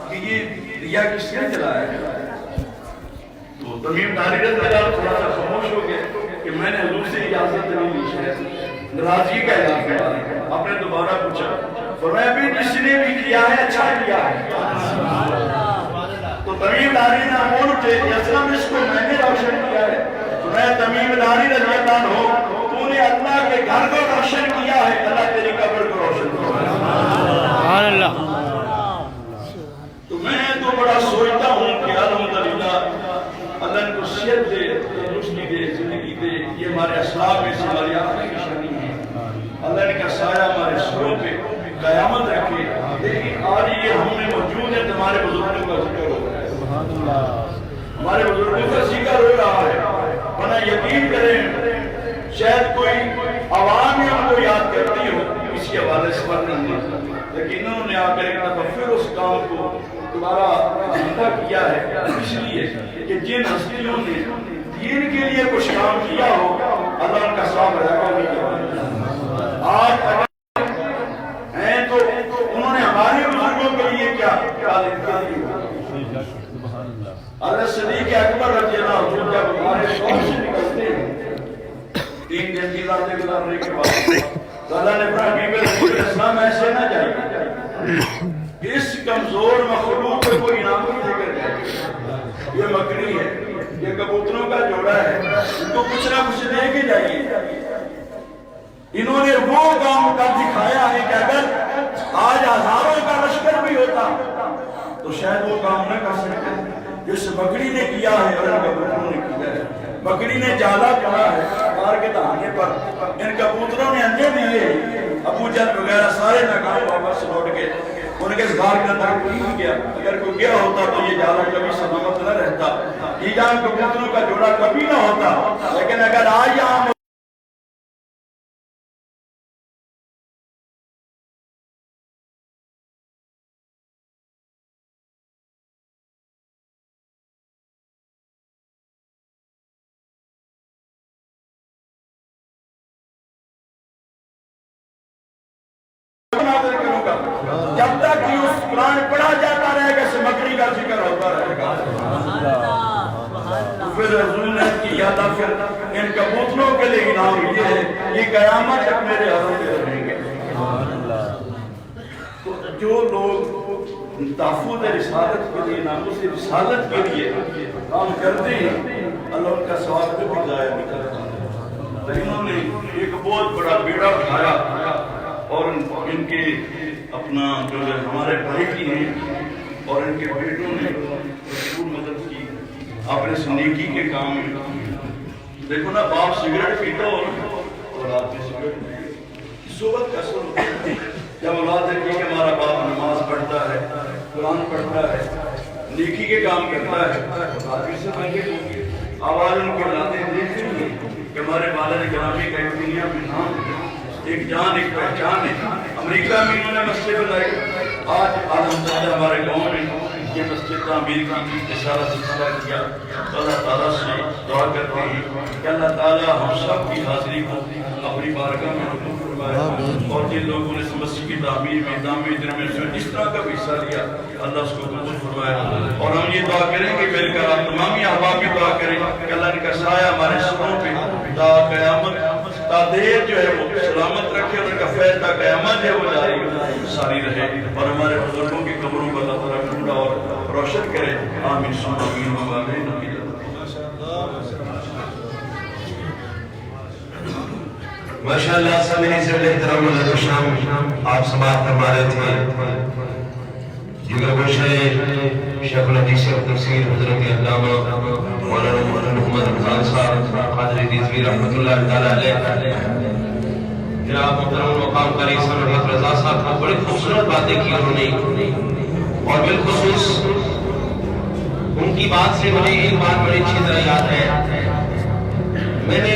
کہ یہ دیا کس نے جلایا ہے؟ تو تمیم داری رضی اللہ عنہ تھوڑا سا خاموش ہو گئے کہ میں نے حضور سے اجازت نہیں لی ہے، ناراضگی کا اعلان کیا. آپ نے دوبارہ پوچھا، فرمایا بھی جس نے بھی کیا ہے اچھا کیا ہے. تو تمیم داری نے بول اٹھے کہ اسلام اس کو میں نے روشن کیا ہے. فرمایا تمیم داری رضی اللہ عنہ تو نے اللہ کے گھر کو روشن کیا ہے، اللہ تیری قبر کو روشن کیا. سبحان اللہ. تو میں تو بڑا سوچتا ہوں کہ الحمدللہ اللہ ان کو صحت دے، روشنی دے، زندگی دے. یہ ہمارے اسلام میں سے ہماری آخری نشانی ہے. اللہ ان کا سایہ ہمارے سروں پہ قیامت رکھے. لیکن آج یہ ہم میں موجود ہے، ہمارے بزرگوں کا ذکر ہو رہا ہے. ہمارے بزرگوں کا ذکر ہو رہا ہے. ورنہ یقین کریں شاید کوئی عوام ہی ان کو یاد کرتی ہو اسی حوالے سے ورنہ لیکن انہوں نے آ کر ایک دفعہ پھر اس کام کو دوبارہ زندہ کیا ہے اس لیے کہ جن ہستیوں نے دین کے لیے کچھ کام کیا ہو اللہ ان کا ثواب رہے گا. آج ہیں تو انہوں نے ہمارے بزرگوں کے لیے کیا حضرت صدیق اکبر رضی اللہ عنہ جب ہمارے قوم سے نکلتے ہیں 3 دن کی راتیں گزارنے کے بعد اللہ نے فرمایا کہ اسلام ایسے نہ جائے اس کمزور مخلوق کو کوئی انعام نہیں دے کر جائے. یہ مکڑی ہے, یہ کبوتروں کا جوڑا ہے, ان کو کچھ نہ کچھ دے کے جائیے. انہوں نے وہ کام کر دکھایا ہے کہ اگر آج ہزاروں کا لشکر بھی ہوتا تو شاید وہ کام نہ کر سکتے جس مکڑی نے کیا ہے اور ان کبوتروں نے کیا ہے. مکڑی نے جالا پڑا ہے مار کے دہانے پر, ان کبوتروں نے انڈے دیے. ابو جہل وغیرہ سارے ناکام واپس لوٹ کے ان کے غار کے اندر کوئی نہیں گیا. اگر کوئی گیا ہوتا تو یہ جالا کبھی سلامت نہ رہتا, یہ جان کبوتروں کا جوڑا کبھی نہ ہوتا. لیکن اگر آج یہاں جب تک کہ اس قرآن پڑھا جاتا رہے گا اس مکڑی کا ذکر ہوتا رہے گا. پھر حضور نے کی یادہ پھر ان کبوتروں کے لیے انعام یہ ہے یہ قیامت تک میرے ہاتھوں میں رہیں گے. تو جو لوگ تحفظ رسالت کے لیے ناموس رسالت کے لیے کام کرتے ہیں اللہ ان کا ثواب بھی ضائع نہیں کرتا. انہوں نے ایک بہت بڑا بیڑا اٹھایا اور ان کے اپنا جو ہمارے بھائی کی ہیں اور ان کے بیٹوں نے ضرور مدد کی اپنے نیکی کے کام میں. دیکھو نا, باپ سگریٹ پیتا اور اولاد بھی سگریٹ پیتا. صحبت کا اثر ہوتا ہے جب اولاد دیکھتی کہ ہمارا باپ نماز پڑھتا ہے, قرآن پڑھتا ہے, نیکی کے کام کرتا ہے, اولاد بھی سے بنگے ہوگی. آواز ان کو لاتے دیکھ رہی ہے کہ ہمارے والد گرامی کا ایک دنیا میں نام ہے, ایک جان ایک پہچان ہے. امریکہ میں انہوں نے مسجد بنائی. آج الحمدللہ ہمارے گاؤں میں یہ مسجد تعمیر کی اشارہ سلسلہ کیا. اللہ تعالیٰ سے دعا کرتے ہیں کہ اللہ تعالیٰ ہم سب کی حاضری کو اپنی بارگاہ میں قبول فرمائے, اور جن لوگوں نے اس مسجد کی تعمیر میں دامِ دن میں سے جس طرح کا بھی حصہ لیا اللہ اس کو قبول فرمائے. اور ہم یہ دعا کریں کہ مل کر آپ تمامی احباب بھی دعا کریں کہ اللہ کا سایہ ہمارے سروں پہ تا قیامت تا دیر جو ہے وہ سلامت رکھے, اور ان کا فیض تا قیامت ہے وہ جاری ساری رہے, اور ہمارے بزرگوں کی قبروں کو اللہ تعالیٰ ڈھونڈا اور روشن کرے. آمین ثم آمین و آمین. ماشاءاللہ سامعین سے احترام و شام آپ سماعت فرما رہے تھے. جگر گوشہ شیخ الحدیث و تفسیر حضرت علامہ مولانا محمد خان صاحب قادری رضوی رحمۃ اللہ تعالی علیہ. جناب محترم مقام قاری سماحت رضا صاحب کو بڑی خوبصورت باتیں کی انہوں نے, اور بالخصوص ان کی بات سے مجھے ایک بات بڑی اچھی طرح یاد ہے. میں نے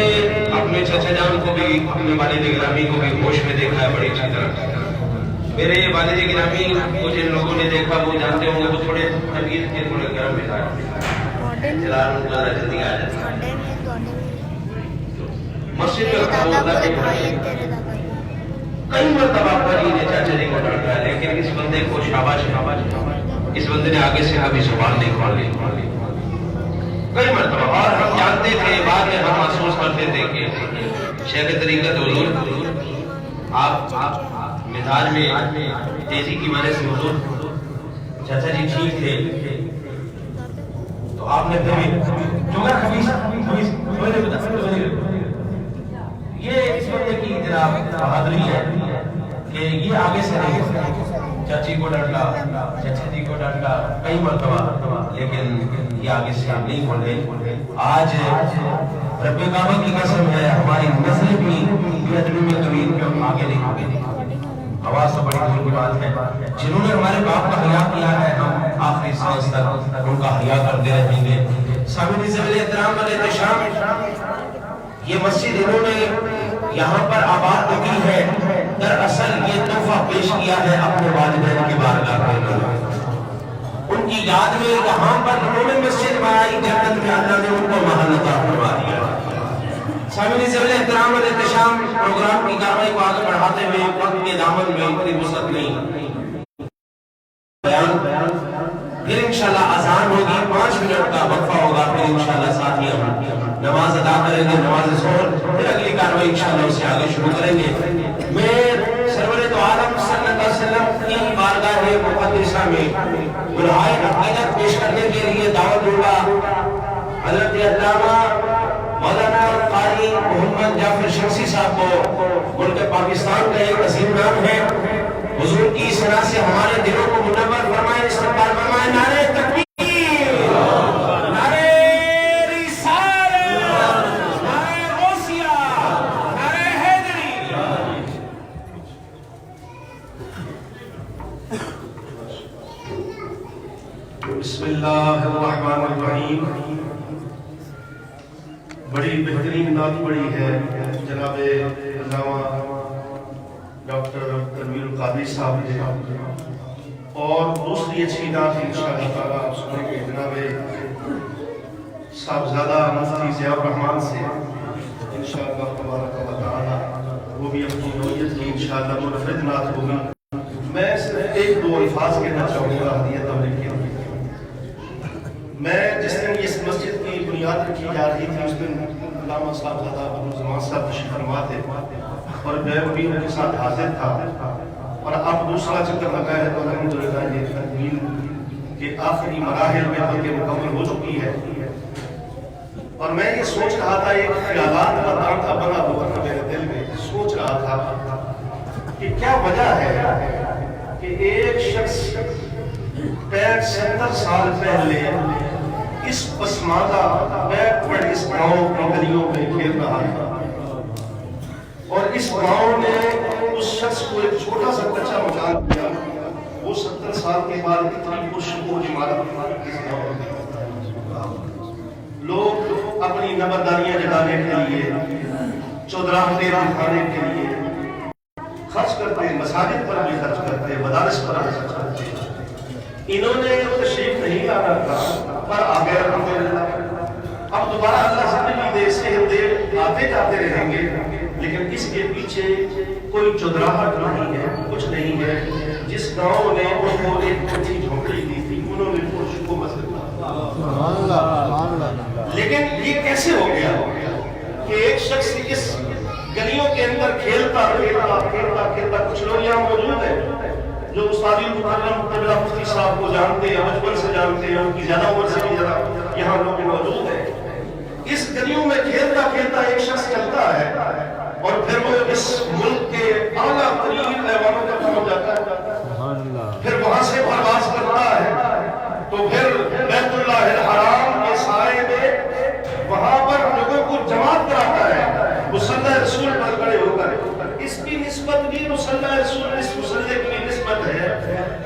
اپنے چچا جان کو بھی اپنے والد گرامی کو بھی ہوش میں دیکھا ہے بڑی اچھی طرح. میرے یہ والد گرامی کو جن لوگوں نے دیکھا وہ جانتے ہوں گے وہ تھوڑے طبیعت کے تھوڑے گرم مزاج چلان زیادہ جلدی آ جاتے ہیں. مسجد میں کئی مرتبہ پر یہ چاچا جی کو ڈرتا ہے, لیکن اس بندے کو شاباش اس بندے نے آگے سے ابھی زبان نہیں کھولی. کئی مرتبہ اور ہم جانتے تھے, بعد میں ہم محسوس کرتے تھے کہ شیخ طریقت حضور آپ مزاج میں تیزی کی وجہ سے حضور چاچا جی ٹھیک تھے تو آپ نے یہ اس بندے کی جناب بہادری ہے کہ یہ آگے سے نہیں, چاچی کو ڈانٹا, چچا جی کو ڈانٹا کئی مرتبہ, لیکن یہ آگے سے نہیں بولے. آج رب کعبہ کی قسم ہے ہماری نسل بھی ادب میں کبھی آگے نہیں. آواز تو بڑی دور کی بات ہے. جنہوں نے ہمارے باپ کا حیا کیا ہے ہم آخری سانس تک ان کا حیا کرتے رہیں گے. سامعین سے احترام والے احتشام, یہ مسجد انہوں نے یہاں پر آباد کی ہے، دراصل یہ تحفہ پیش کیا ہے اپنے والدین کی بارگاہ میں، ان کی یاد میں یہاں پر انہوں نے مسجد بنائی، جنت میں اللہ نے ان کو محل عطا فرما دیا۔ سامعین ذوال احترام اور احتشام، پروگرام کی کارروائی کو آگے بڑھاتے ہوئے وقت کے دامن میں اتنی وسعت نہیں، پھر انشاءاللہ اذان ہوگی، 5 منٹ کا وقفہ ہوگا، پھر انشاءاللہ ساتھ ہی ہم نماز ادا کریں گے، نماز ظہر، پھر اگلی کارروائی انشاءاللہ اس سے آگے شروع کریں گے۔ میں سرور دو عالم صلی اللہ علیہ وسلم کی بارگاہ مقدسہ میں برہائے عقیدت پیش کرنے کے لیے دعوت دوں گا حضرت علامہ مولانا قاری محمد جعفر شمسی صاحب کو۔ ملک پاکستان کا ایک عظیم نام ہے، حضور کی ثنا سے ہمارے دلوں کو منور فرمائے، استقبال فرمائے۔ نعرہ تکبیر، نعرہ رسالت، نعرہ غوثیہ، نعرہ حیدری۔ بسم اللہ الرحمن الرحیم۔ بڑی بہترین نعت پڑھی ہے جناب علامہ ڈاکٹر تنویر القادری صاحب نے، اور دوسری اچھی نعت انشاءاللہ تعالیٰ آپ سنیں گے جناب صاحبزادہ مفتی ضیاء الرحمن سے انشاءاللہ تبارک و تعالیٰ، وہ بھی اپنی نوعیت کی انشاءاللہ منفرد نعت ہوگی۔ میں صرف 1-2 الفاظ کہنا چاہوں گا ہدیہ تبلیغ کے لیے۔ میں جس دن اس مسجد کی بنیاد رکھی جا رہی تھی اس دن علامہ صاحبزادہ عبدالزمان صاحب تشریف فرما تھے اور میں بھی ان کے ساتھ حاضر تھا، اور اب دوسرا چکر لگا ہے تو الحمدللہ یہ تکمیل کے آخری مراحل میں بلکہ مکمل ہو چکی ہے۔ اور میں یہ سوچ رہا تھا، ایک خیالات کا تانتا بنا ہوا تھا میرے دل میں، سوچ رہا تھا کہ کیا وجہ ہے کہ ایک شخص 65-70 سال پہلے اس پسماندہ بیک ورڈ اس گاؤں کی گلیوں میں کھیل رہا تھا، اور اس گاؤں نے اس شخص کو ایک چھوٹا سا کچا مکان دیا۔ وہ 70 سال کے بعد اتنی پرشکوہ عمارت اس گاؤں میں، لوگ اپنی نمبرداریاں جگانے کے لیے، چودراہتے دکھانے کے لیے خرچ کرتے، مساجد پر بھی خرچ کرتے، مدارس پر بھی خرچ کرتے۔ انہوں نے تشریف نہیں لانا تھا پر آ گئے الحمدللہ۔ اب دوبارہ اللہ زندگی دے، صحت دے، آتے جاتے رہیں گے، لیکن اس کے پیچھے کوئی چودراہٹ نہیں ہے، کچھ نہیں ہے۔ جس گاؤں نے ان کو ایک اچھی جھونپڑی دی تھی انہوں نے پرشکوہ مسجد بنایا۔ لیکن یہ کیسے ہو گیا کہ ایک شخص اس گلیوں کے اندر کھیلتا کچھ لوگ یہاں موجود ہیں جو استادی مقبلہ مفتی صاحب کو جانتے ہیں، بچپن سے جانتے ہیں، ان کی زیادہ عمر سے بھی زیادہ یہاں لوگ موجود ہیں۔ اس گلیوں میں کھیلتا ایک شخص چلتا ہے اور پھر وہ اس ملک کے اعلیٰ ترین ایوانوں تک پہنچ جاتا ہے، پھر وہاں سے پرواز کرتا ہے تو پھر بیت اللہ الحرام کے سائے میں وہاں پر لوگوں کو جماعت کراتا ہے مصلی رسول پر کھڑے ہو کر۔ اس کی نسبت بھی مصلی رسول اس مصلی کی نسبت ہے،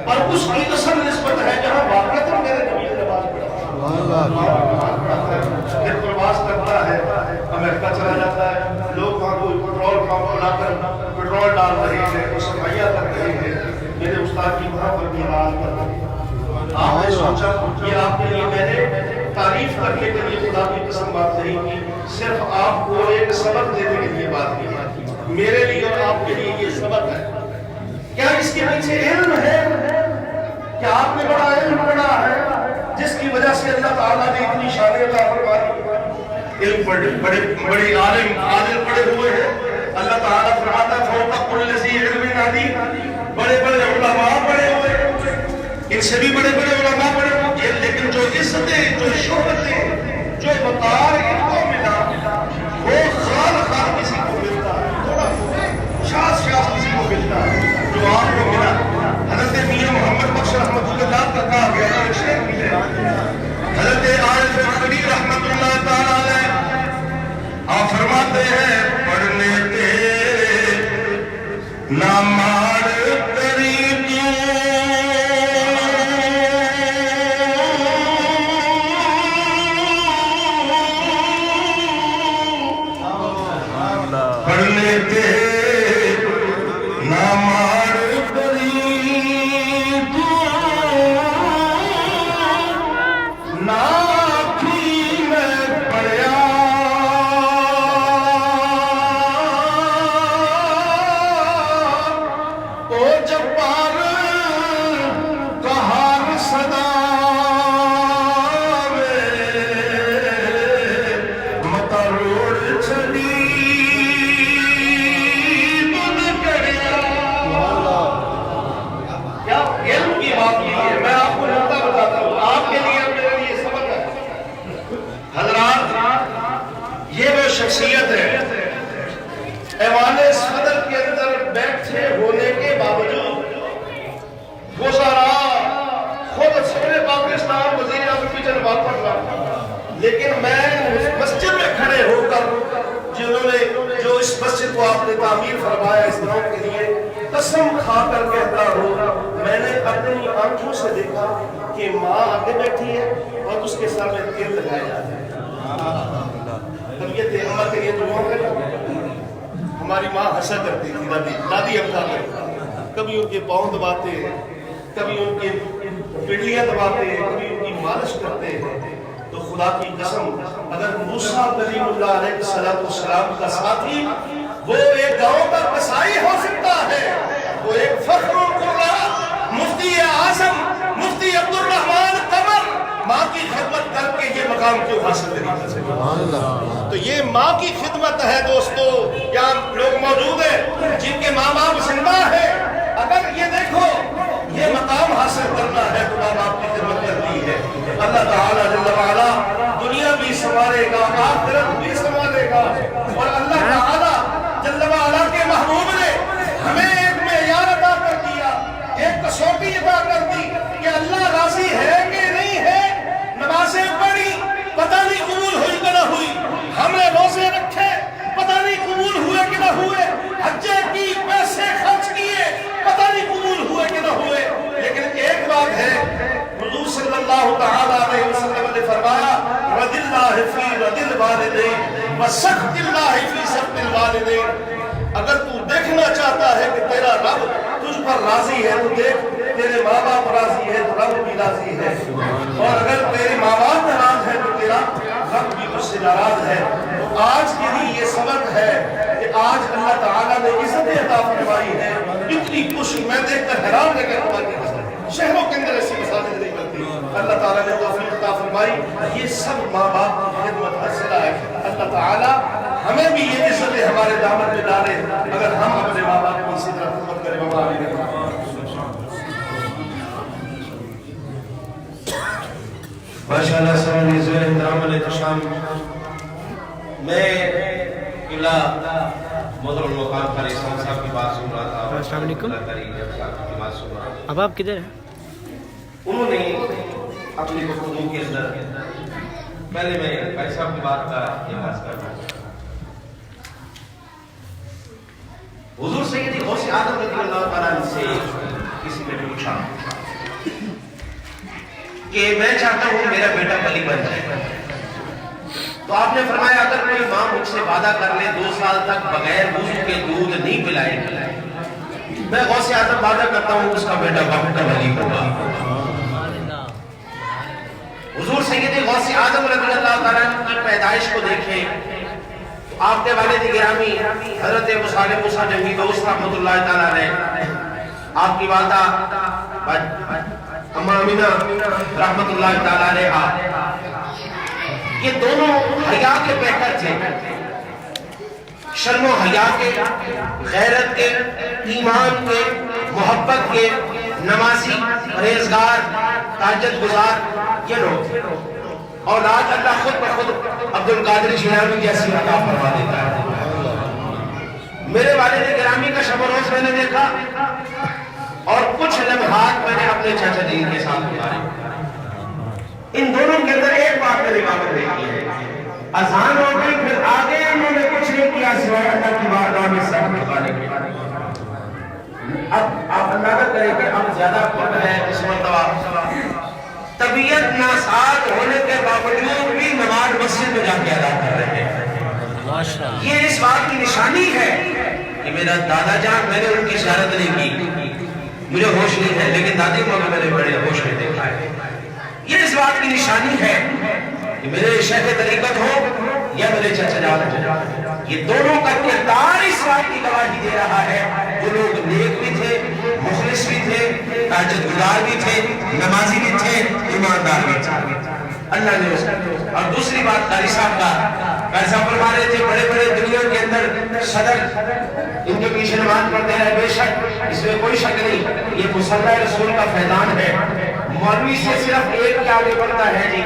اور اس کی اصل نسبت ہے جہاں واقعات میرے نبی نے نماز پڑھا، پھر پرواز کرتا ہے، امریکہ چلا جاتا ہے۔ لوگ وہاں کوئی پیٹرول پمپ لا کر پیٹرول ڈال رہے ہیں، کوئی صفائیاں کر رہے ہیں، میرے استاد کی وہاں پر بھی آواز کر رہے ہیں۔ آپ نے سوچا یہ آپ کے لیے میں نے تعریف کرنے کے لیے خدا کی قسم بات نہیں کی، صرف آپ کو ایک سبق دینے کے لیے بات کی۔ میرے لیے اور آپ کے لیے یہ سبق ہے۔ کیا اس کے پیچھے علم ہے؟ کیا آپ نے بڑا علم پڑھا ہے جس کی وجہ سے اللہ تعالیٰ نے اتنی شان عطا فرما دی؟ علم بڑے عالم عادل پڑے ہوئے ہیں، اللہ تعالیٰ فرماتا ہے فوق کل ذی علم علیم، بڑے علماء پڑے ہوئے ہیں، ان سے بھی بڑے علماء پڑے ہوئے ہیں، لیکن جو عزتیں، جو شہرتیں، جو وقار ان کو ملا وہ خال کسی کو ملتا ہے، تھوڑا شاذ کسی کو ملتا ہے جو آپ کو ملا۔ حضرت میاں محمد بخش رحمۃ اللہ کا کہا گیا شعر بھی ہے، حضرت عارف فقری رحمۃ اللہ تعالی علیہ آپ فرماتے ہیں پڑھنے تیرے نہ مار کری پڑھ لیتے نہ مار کری تو نہ تھی میں پڑھیا او جبار کہار صدا متا روڑ چھڑی شخصیت ہے ایوان صدر کے اندر بیٹھے ہونے کے باوجود وزراء خود صدر پاکستان وزیر اعظم کی جناب پڑھ رہا، لیکن میں اس مسجد میں کھڑے ہو کر جنہوں نے جو اس مسجد کو آپ نے تعمیر فرمایا اس گراؤنڈ کے لیے، قسم کھا کر کہتا ہوں میں نے اپنی آنکھوں سے دیکھا کہ ماں آگے بیٹھی ہے اور اس کے سر میں تیل لگایا جاتا ہے۔ طبیعت امت کے لیے دعاؤں کرنا، ہماری ماں ہنسا کرتی تھی، دادی ابا کرتی، کبھی ان کے پاؤں دباتے ہیں، کبھی ان کی پنڈلیاں دباتے ہیں، کبھی ان کی مالش کرتے ہیں۔ تو خدا کی قسم اگر موسیٰ کلیم اللہ علیہ السلام کا ساتھی وہ ایک گاؤں کا قصائی ہو سکتا ہے، وہ ایک فخر القرآن مفتی اعظم مفتی عبد الرحمن قمر ماں کی خدمت کر کے یہ مقام کیوں حاصل نہیں کر سکے؟ تو یہ ماں کی خدمت ہے دوستو۔ یہاں لوگ موجود ہیں جن کے ماں باپ زندہ ہیں، اگر یہ دیکھو یہ مقام حاصل کرنا ہے تو ماں باپ کی خدمت کرنی ہے۔ اللہ تعالیٰ جل وعلا دنیا بھی سنوارے گا، آخرت بھی سنوارے گا، اور اللہ تعالیٰ جل وعلا کے محبوب نے ہمیں ایک معیار عطا کر دیا، ایک کسوٹی عطا کر دی کہ اللہ راضی ہے کہ نہیں ہے۔ نمازیں پڑھی پتہ نہیں قبول ہوئی کہ نہ ہوئی، ہم نے روزے رکھے پتہ نہیں قبول ہوئے کہ نہ ہوئے، حجے کی پیسے خرچ کیے پتہ نہیں قبول ہوئے کہ نہ ہوئے، لیکن ایک بات ہے حضور صلی اللہ تعالیٰ علیہ وسلم نے فرمایا رضی اللہ فی رضی الوالدین وسخط اللہ فی سخط الوالدین۔ اگر تو دیکھنا چاہتا ہے کہ تیرا رب تجھ پر راضی ہے تو دیکھ تیرے ماں باپ راضی ہے تو رب بھی راضی ہے، اور اگر تیرے ماں باپ ناراض ہے تو تیرا رب بھی اس سے ناراض ہے۔ تو آج کے لیے یہ سبق ہے کہ آج اللہ تعالیٰ نے عزت عطا فرمائی ہے، اتنی خوشی میں دیکھ کر حیران رہ گیا، شہروں کے اندر ایسی مساجد نہیں کرتی۔ اللہ تعالیٰ نے توفیق عطا فرمائی، یہ سب ماں باپ کی خدمت کا صلہ ہے۔ اللہ تعالیٰ ہمیں بھی یہ عزت ہمارے دامن میں ڈالے اگر ہم اپنے ماں باپ کی اسی طرح خدمت کریں۔ ماشاءاللہ سامنے زیر احترام علیہ السلام، میں قلعہ محترم المقام خالی اسلام صاحب کی بات سن رہا تھا۔ السلام علیکم۔ اب آپ کدھر ہیں؟ انہوں نے اپنی گفتگو کے اندر پہلے میں بھائی صاحب کی بات کا احساس کر رہا ہوں۔ حضور سیدی غوث اعظم رضی اللہ تعالیٰ عنہ سے کسی نے پوچھا کہ میں چاہتا ہوں میرا بیٹا ولی بن جائے، تو آپ نے فرمایا اگر کوئی ماں مجھ سے وعدہ کر لے 2 سال تک بغیر وضو کے دودھ نہیں پلائے میں غوث اعظم وعدہ کرتا ہوں اس کا بیٹا وقت کا ولی ہوگا۔ حضور سیدی غوث اعظم رضی اللہ تعالیٰ عنہ کی پیدائش کو دیکھیں، آپ کے والد گرامی حضرت موسیٰ جنگی دوست رحمت اللہ تعالیٰ علیہ، آپ کی والدہ اماں آمینہ رحمت اللہ تعالیٰ علیہ، یہ دونوں حیا کے بہتر تھے، شرم و حیا کے، غیرت کے، ایمان کے، محبت کے، نمازی، پرہیزگار، تہجد گزار، یہ لوگ تھے۔ اور آج اللہ خود بخود عبد القادر جیلانی جیسی عطا فرما دیتا ہے۔ میرے والد گرامی کا شب و روز میں نے دیکھا اور کچھ لمحات میں نے اپنے چاچا جی کے ساتھ گزارے۔ ان دونوں کے اندر ایک بات میں نے واقع دیکھی ہے، اذان ہو گئی پھر آگے انہوں نے کچھ نہیں کیا سوائے اللہ کی بارگاہ میں سر جھکانے کے۔ اب آپ اندازہ کریں کہ اب زیادہ قرب ہے اس مرتبہ، طبیعت ناساز ہونے کے باوجود بھی نماز مسجد میں جا کے ادا کر رہے ہیں۔ یہ اس بات کی نشانی ہے کہ میرا دادا جان، میں نے ان کی زیارت نہیں کی، مجھے ہوش نہیں ہے، لیکن دادی ماں کو میں نے بڑے ہوش میں دیکھا ہے. یہ اس بات کی نشانی ہے کہ میرے شیخ طریقت ہو یا میرے چچا جان ہو، یہ دونوں کا کردار اس بات کی گواہی دے رہا ہے وہ لوگ نیک بھی تھے، مخلص بھی تھے، تہجد گزار بھی تھے، نمازی بھی تھے، ایماندار بھی تھے. اللہ نے اس کو. اور دوسری بات قاری صاحب کا، قاری صاحب فرما رہے تھے بڑے بڑے دنیا کے اندر صدر ان کے پیچھے نماز پڑھتے ہیں، بے شک اس میں کوئی شک نہیں، یہ مصلی رسول کا فیضان ہے. مولوی سے صرف ایک کیا آگے بڑھتا ہے جی،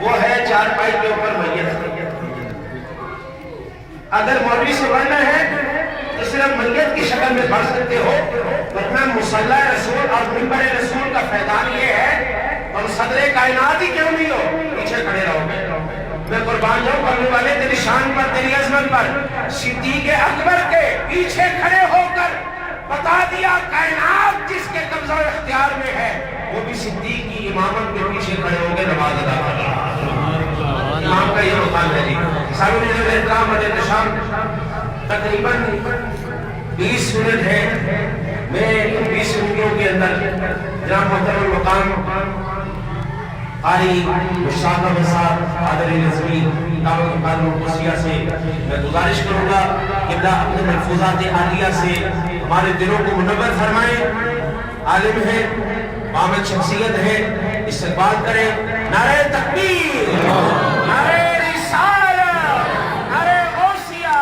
وہ ہے چارپائی کے اوپر میت. اگر مولوی سے بڑھنا ہے تو صرف میت کی شکل میں بڑھ سکتے ہو، ورنہ مصلی رسول اور منبر رسول کا فیضان یہ ہے. اور صدر کائنات ہی کیوں نہیں ہو، پیچھے کھڑے رہو گے. میں قربان جاؤں کرنے والے تیری شان پر، تیری عظمت پر. صدیق اکبر کے پیچھے کھڑے ہو کر بتا دیا کائنات جس کے قبضہ و اختیار میں ہے وہ بھی صدیق کی امامت کے پیچھے کھڑے ہو کے نماز ادا کر رہا ہے. امام کا یہ مقام ہے جی. سامنے جو احترام اور احتشام تقریباً 20 منٹ ہے. میں ان 20 منٹوں کے اندر جناب محترم المقام قاری مشتاق احمد صاحب قادری نظمی دعوت مقام القدسیہ سے میں گزارش کروں گا کہ اللہ اپنے محفوظات عالیہ سے ہمارے دلوں کو منور فرمائیں. عالم ہے، عامل شخصیت ہے، استقبال کریں. نعرہ تکبیر، نعرہ رسالت، نعرہ غوثیہ،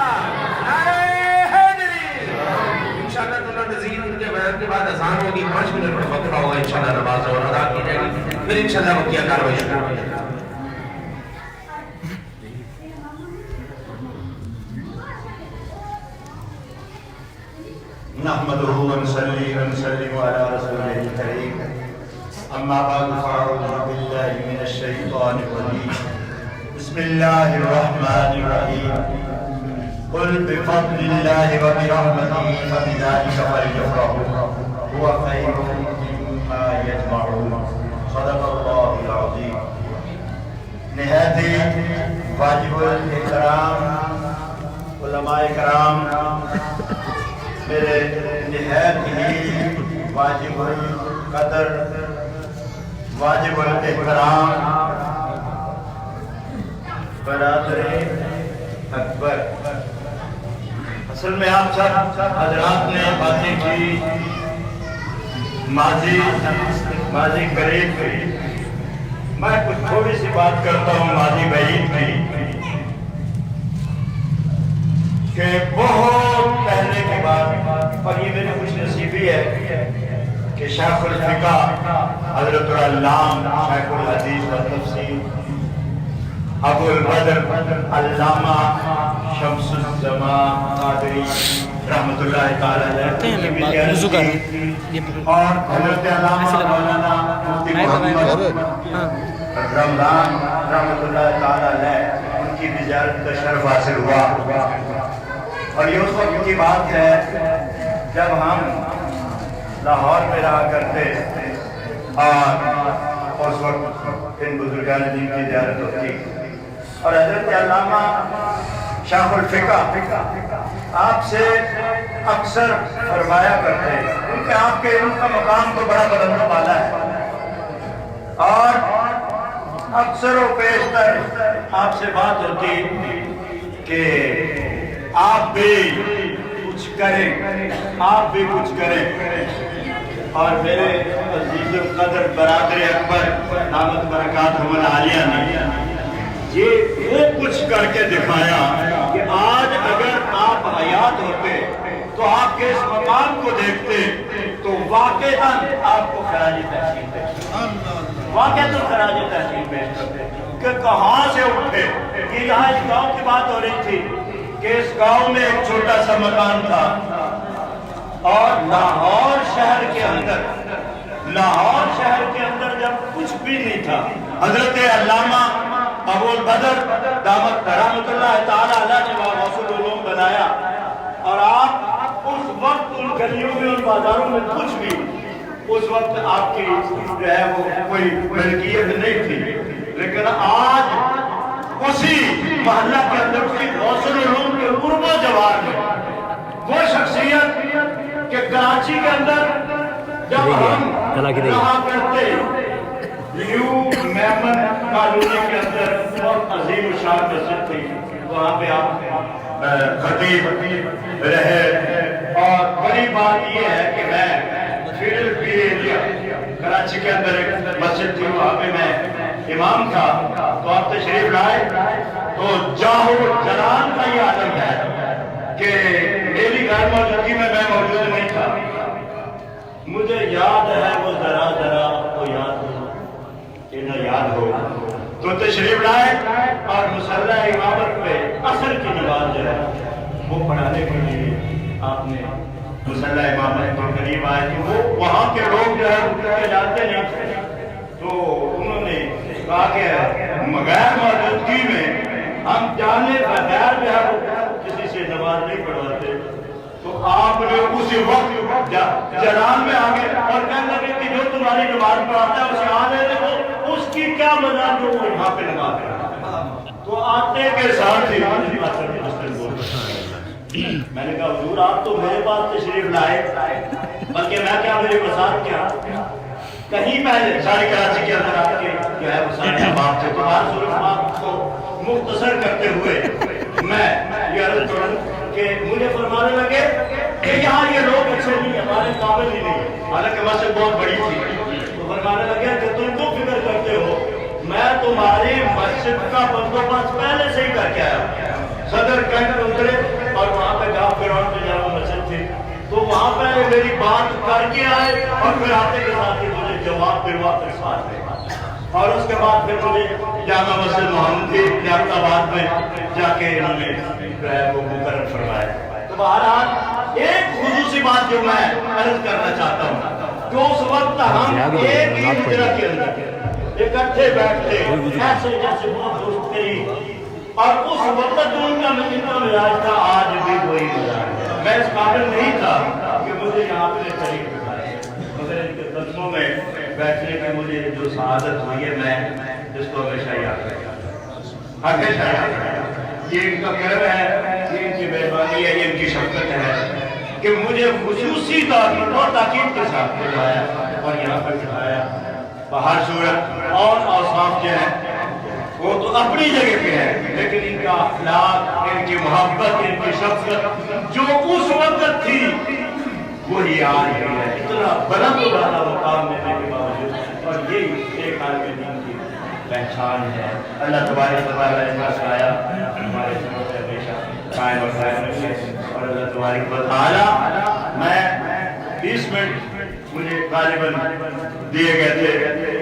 نعرہ حیدری. انشاءاللہ تعالیٰ نظیر ان کے بیان کے بعد اذان ہوگی، 5 منٹ کا وقفہ ہوگا، انشاءاللہ نماز اور ادا کی جائے گی، پھر انشاءاللہ وقتیہ کاروائی شروع ہو جائے گی. نحمده ونصلي ونسلم على رسوله الكريم. اما بعد فاعوذ بالله من الشيطان الرجيم. بسم الله الرحمن الرحيم. قل بفضل الله وبرحمته فبذلك فليفرحوا هو خير مما يجمعون. صدق الله العظيم. نہایت واجب الاحترام علماء کرام، میرے نہایت ہی واجب القدر، واجب الاحترام برادر اکبر. اصل میں آپ سب حضرات نے باتیں کی ماضی قریب کی. میں کچھ تھوڑی سی بات کرتا ہوں ماضی بعید کی، کہ بہت پہلے کے بعد، اور یہ میری خوش نصیبی ہے کہ شیخ الفقہ حضرت العلامہ شیخ الحدیث و تفسیر ابو البدر علامہ شمس الزمان قادری رحمۃ اللہ تعالی علیہ، اور حضرت علامہ مولانا مفتی محمد رمضان رحمۃ اللہ تعالی علیہ، ان کی بھی زیارت کا شرف حاصل ہوا. اور یہ اس وقت کی بات ہے جب ہم لاہور میں رہا کرتے اور اس وقت ان بزرگان دین کی زیارت ہوتی، اور حضرت علامہ شیخ الفقہ آپ سے اکثر فرمایا کرتے کیونکہ آپ کے علم کا مقام تو بڑا بلند والا ہے، اور اکثر و بیشتر آپ سے بات ہوتی کہ آپ بھی کچھ کریں، آپ بھی کچھ کریں. اور میرے عزیز القدر برادر اکبر دامت برکاتہم العالیہ نے یہ وہ کچھ کر کے دکھایا کہ آج اگر آپ حیات ہوتے تو آپ کے اس مقام کو دیکھتے تو واقعاً آپ کو خراج تحسین پیش کرتے کہ کہاں سے اٹھے. یہ یہاں ایک گاؤں کی بات ہو رہی تھی کہ اس گاؤں میں ایک چھوٹا سا مکان تھا، اور لاہور شہر کے اندر جب کچھ بھی نہیں تھا، حضرت علامہ ابو البدر دامت رحمۃ اللہ تعالی علیہ نے غوث العلوم بنایا. اور آپ اس وقت ان گلیوں میں، ان بازاروں میں کچھ بھی، اس وقت آپ کی جو ہے وہ کوئی ملکیت نہیں تھی، لیکن آج اسی محلہ کے اندر اسی غوث العلوم کے قرب و جوار میں وہ شخصیت کہ کراچی کے اندر جب ہم رہا کرتے نیو میمن کالونی کے اندر بہت عظیم الشان مسجد تھی، وہاں پہ آپ خطیب رہے، اور بڑی بات یہ ہے کہ میں فیڈل پی ایریا کراچی کے اندر ایک مسجد تھی، وہاں پہ میں امام تھا، تو آپ تشریف لائے تو جاہو جلال کا یہ عالم ہے کہ میری غیر موجودگی میں موجود نہیں تھا، مجھے یاد ہے وہ ذرا ذرا تو یاد ہو کہ نہ یاد ہو، تو تشریف لائے اور مصلی امامت پہ عصر کی نماز جو ہے وہ پڑھانے کے لیے آپ نے مصلی امامت پر قریب آئے تھے، وہ وہاں کے لوگ جو ہے ان کے جانتے نہیں تھے، تو انہوں نے کہا کہ غیر موجودگی میں ہم جانے بغیر جو ہے کسی سے نماز نہیں پڑھواتے، تو آپ نے اسی وقت جلال میں آگے اور کہنے لگے کہ جو تمہاری نماز پڑھاتا ہے اسے آنے دو، اس کی کیا مزاج جو وہ یہاں پہ نماز پڑھاتا ہے، تو آتے کے ساتھ ہی میں نے کہا حضور آپ تو میرے پاس تشریف لائے، بلکہ میں کیا میرے وسعت کیا کہیں پہلے سارے کراچی کے اندر آپ کے جو ہے وہ سارے احباب تھے، تو آپ صرف آپ کو مختصر کرتے ہوئے میں یہ عرض کروں کہ مجھے فرمانے لگے کہ یہاں یہ لوگ اچھے نہیں، ہمارے قابل ہی نہیں، حالانکہ مسجد بہت بڑی تھی، تو فرمانے لگے کہ تم کو فکر کرتے ہو، میں تمہاری مسجد کا بندوبست پہلے سے ہی کر کے آیا، صدر کینٹر اترے اور وہاں پہ گاؤں گراؤنڈ پہ جامع مسجد تھی، تو وہاں پہ میری بات کر کے آئے اور پھر آتے کے ساتھ ہی مجھے جواب دلوا کر ساتھ لے، اور اس کے بعد پھر مجھے جامع مسجد محمدی لیاقت آباد میں جا کے انہوں نے وہ مقرر فرمایا۔ تو بہرحال ایک خصوصی بات جو میں عرض کرنا چاہتا ہوں کہ اس وقت ہم ایک ہی حجرہ کے اندر اکٹھے بیٹھتے ایسے جیسے بہت دوست قریب، اور اس وقت جو ان کا مزاج تھا آج بھی وہی مزاج ہے، میں اس قابل نہیں تھا کہ مجھے یہاں پہ قریب بتائے، مگر ان کے قدموں میں بیٹھنے کی مجھے جو سعادت ہوئی ہے میں اس کو ہمیشہ یاد رکھا، ہمیشہ یاد رکھا، یہ ان کا کرم ہے، یہ ان کی مہربانی ہے، یہ ان کی شفقت ہے کہ مجھے خصوصی طور پر بہت تاکید کے ساتھ بلایا اور یہاں پر بٹھایا۔ باہر صورت اور اوصاف جو ہیں وہ تو اپنی جگہ پہ ہے، لیکن ان کا اخلاق، ان کی محبت، ان کی شفقت جو اس وقت تھی وہی آج بھی ہے، اتنا بلند و بالا مقام ملنے کے باوجود، اور یہی ایک عالم دین کی پہچان ہے۔ اللہ تبارک و تعالیٰ اس کا سایہ ہمارے سروں سے ہمیشہ قائم اور قائم رکھے، اور اللہ تبارک و تعالیٰ میں 20 منٹ مجھے غالباً دیے گئے تھے،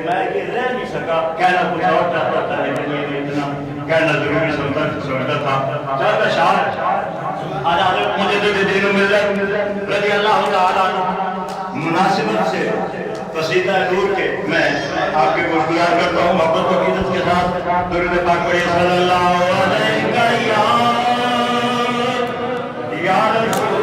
میں یہ رہ نہیں سکا، کہنا کچھ اور چاہتا تھا لیکن یہ اتنا کہنا ضروری سمجھتا تھا، چاہتا شاہ حضرت مجدد دین ملت رضی اللہ تعالیٰ عنہ مناسبت سے قصیدہ نور کے میں آپ کے گفتگار کرتا ہوں محبت و عقیدت کے ساتھ، درود پاک پڑھیے صلی اللہ علیہ یا رسول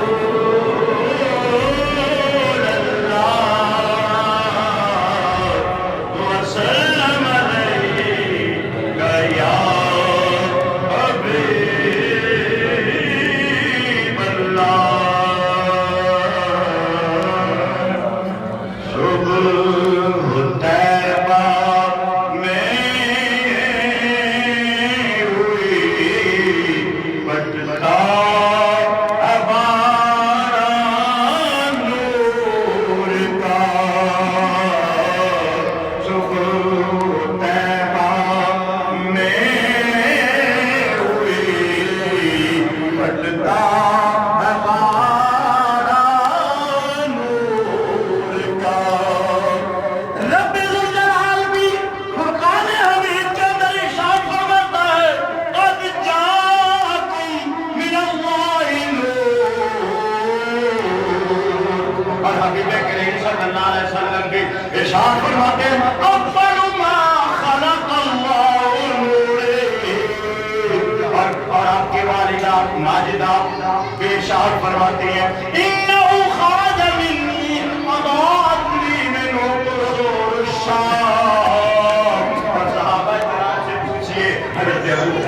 فرماتے ہیں انہو خرج منی اضاعت لی منہ طرق الشام، اور صحابہ کرام سے پوچھئے حضرت ابو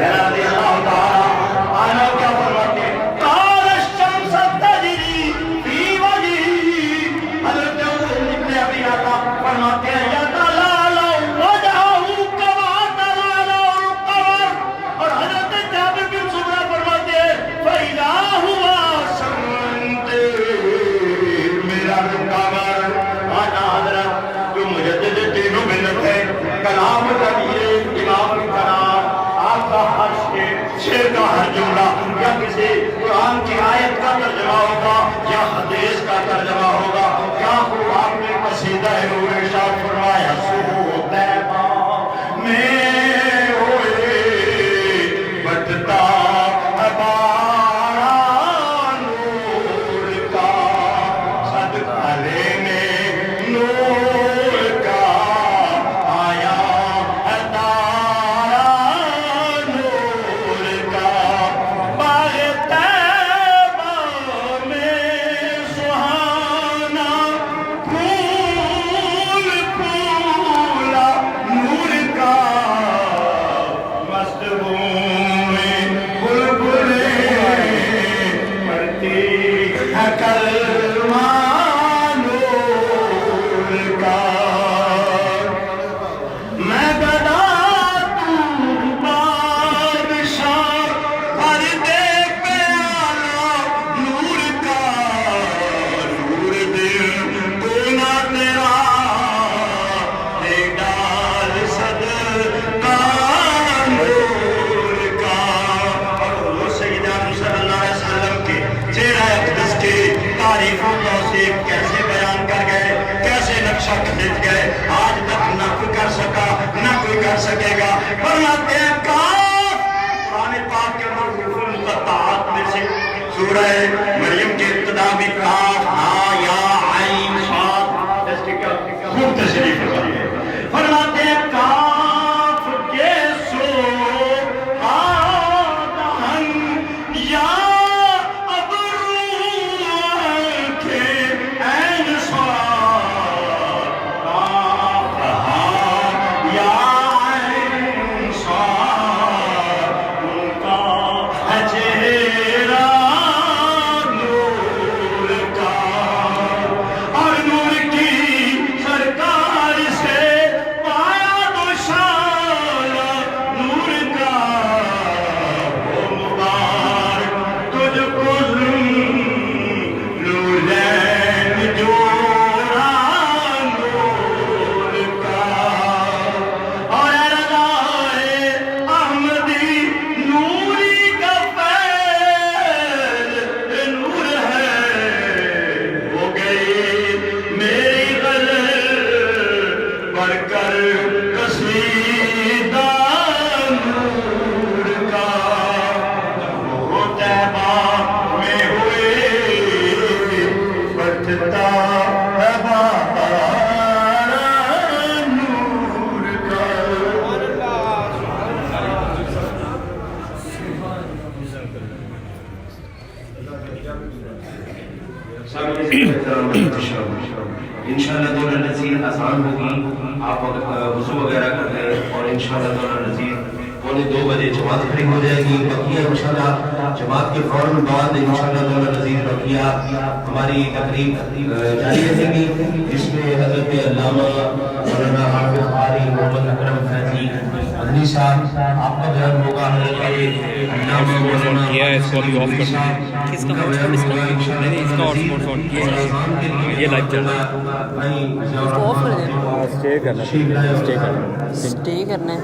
ترجمہ ہوگا کیا خوب آپ نے قصیدہ نور ارشاد فرمایا سو طیبہ میں ہوئے بٹتا ہمارا نور کا صدقہ لینے نور کا آیا ہے تارا نور کا باغ طیبہ میں سہانا پھول پھولا نور کا مست بوئیں بلبلیں پڑھتی ہے کلمہ نور کا میں گدا تو بادشاہ ہر دیکھ پیالہ نور کا نور دل تو نہ تیرا دے ڈال صدقہ نور کا اور حضور سیدنا صلی اللہ علیہ وسلم کے چہرہ اقدس کی تعریف و توصیف کیسے بیان کر گئے کیسے نقشہ کھینچ گئے آج تک نہ کوئی کر سکا نہ کوئی کر سکے گا فرماتے ہیں کاف قرآن پاک کے اندر حروف المقطعات میں سے سورہ مریم کے ابتدا میں کاف ہا یا عین صاد اس کی خوب تشریح فرمائیے فرماتے ہیں کاف کے سو آدھن یا انشاءاللہ دورہ نذیر آسان ہوگی آپ وضو وغیرہ کر لیں اور انشاءاللہ دورہ نذیر 2:45 بجے جماعت کھڑی ہو جائے گی بقیہ انشاءاللہ جماعت کے فوراً بعد انشاءاللہ دورہ نذیر بقیہ ہماری تقریب جاری رہے گی جس میں حضرت علامہ مولانا حافظ قاری محمد اکرم فیضی مدنی صاحب آپ کا بیان ہوگا حضرت علامہ مولانا کس کا یہ لائیو چل رہا ہے اسٹے کرنا ہے